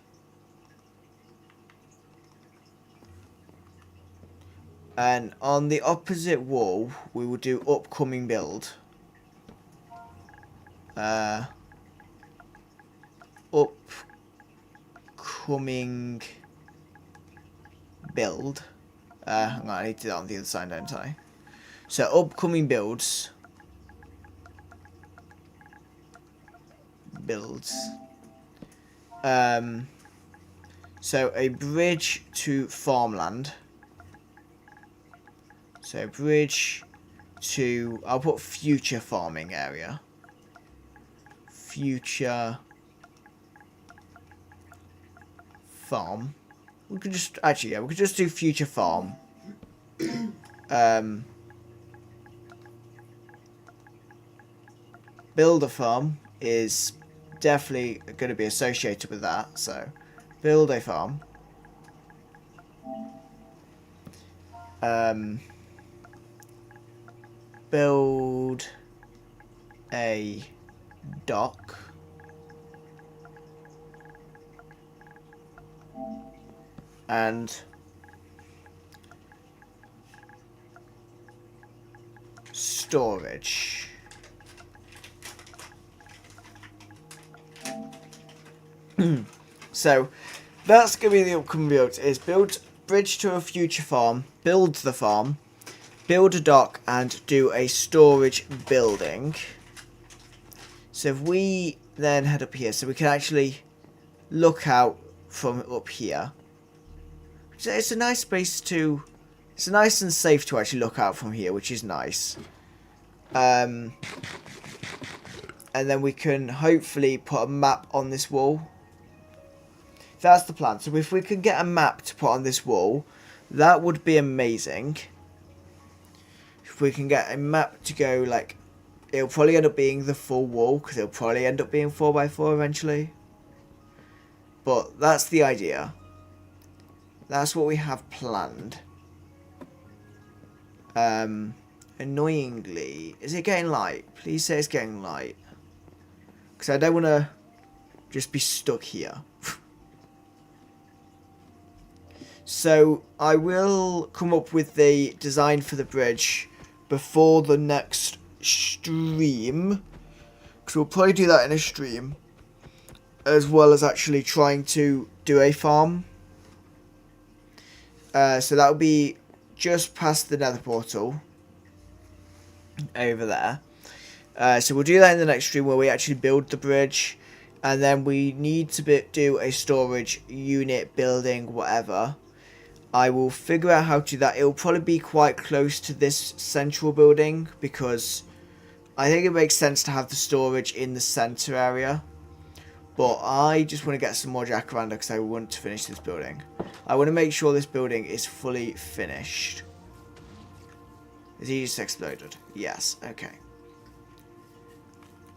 And on the opposite wall, we will do upcoming build. Upcoming build. Hang on, I need to do that on the other side, don't I? So upcoming builds. So a bridge to farmland. So bridge to, I'll put future farming area. Future farm. We could just, actually, yeah, we could just do future farm. Build a farm is definitely going to be associated with that. So build a farm. Build a dock. And storage. So that's going to be the upcoming build. Is build bridge to a future farm, build the farm, build a dock, and do a storage building. So if we then head up here, so we can actually look out from up here. It's a nice space to... It's nice and safe to actually look out from here, which is nice. And then we can hopefully put a map on this wall. That's the plan. So if we can get a map to put on this wall, that would be amazing. If we can get a map to go, like... It'll probably end up being the full wall, because it'll probably end up being 4x4 eventually. But that's the idea. That's what we have planned. Annoyingly, is it getting light? Please say it's getting light. Because I don't want to just be stuck here. So I will come up with the design for the bridge before the next stream. Because we'll probably do that in a stream. as well as actually trying to do a farm. So that will be just past the nether portal over there. So we'll do that in the next stream where we actually build the bridge, and then we need to do a storage unit building, whatever. I will figure out how to do that. It will probably be quite close to this central building because I think it makes sense to have the storage in the center area. But I just want to get some more jacaranda because I want to finish this building. I want to make sure this building is fully finished. Is he just exploded? Yes, okay.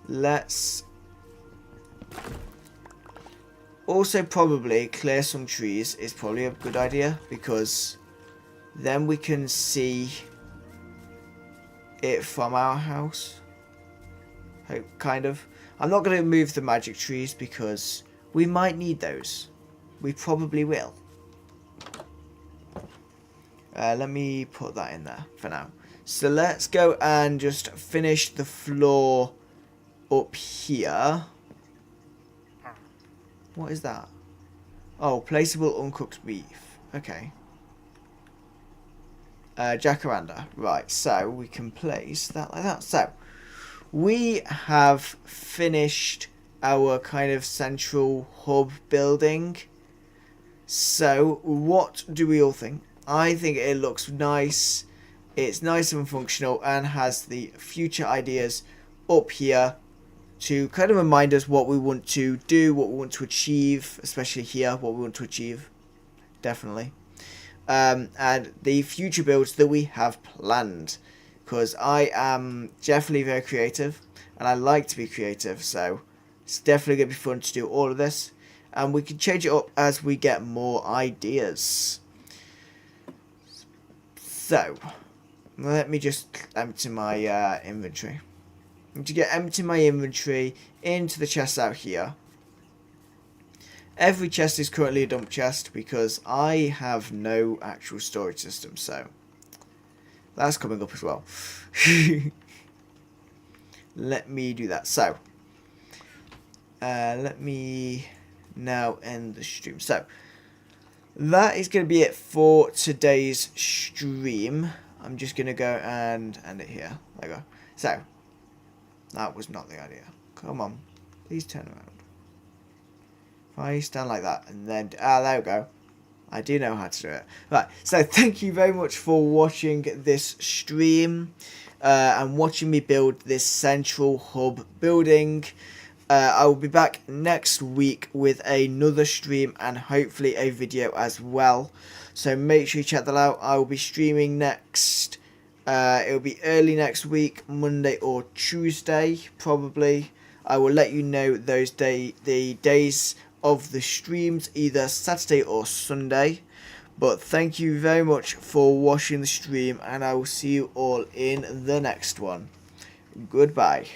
Let's also probably clear some trees is probably a good idea because then we can see it from our house. Kind of. I'm not going to move the magic trees because we might need those. We probably will. Let me put that in there for now. So let's go and just finish the floor up here. What is that? Oh, placeable uncooked beef. Okay. Jacaranda. Right, so we can place that like that. So we have finished our kind of central hub building. So what do we all think? I think it looks nice. It's nice and functional and has the future ideas up here to kind of remind us what we want to do, what we want to achieve, especially here, what we want to achieve. Definitely. And the future builds that we have planned. Because I am definitely very creative and I like to be creative, so it's definitely going to be fun to do all of this, and we can change it up as we get more ideas. So let me just empty my inventory. To empty my inventory into the chest out here. Every chest is currently a dump chest because I have no actual storage system, so that's coming up as well. Let me do that. So, let me now end the stream. So, that is going to be it for today's stream. I'm just going to go and end it here. There we go. So, that was not the idea. Come on. Please turn around. If I stand like that and then... there we go. I do know how to do it. Right, so thank you very much for watching this stream and watching me build this central hub building. I will be back next week with another stream and hopefully a video as well. So make sure you check that out. I will be streaming next. It will be early next week, Monday or Tuesday probably. I will let you know those the days of the streams, either Saturday or Sunday. But thank you very much for watching the stream and I will see you all in the next one. Goodbye.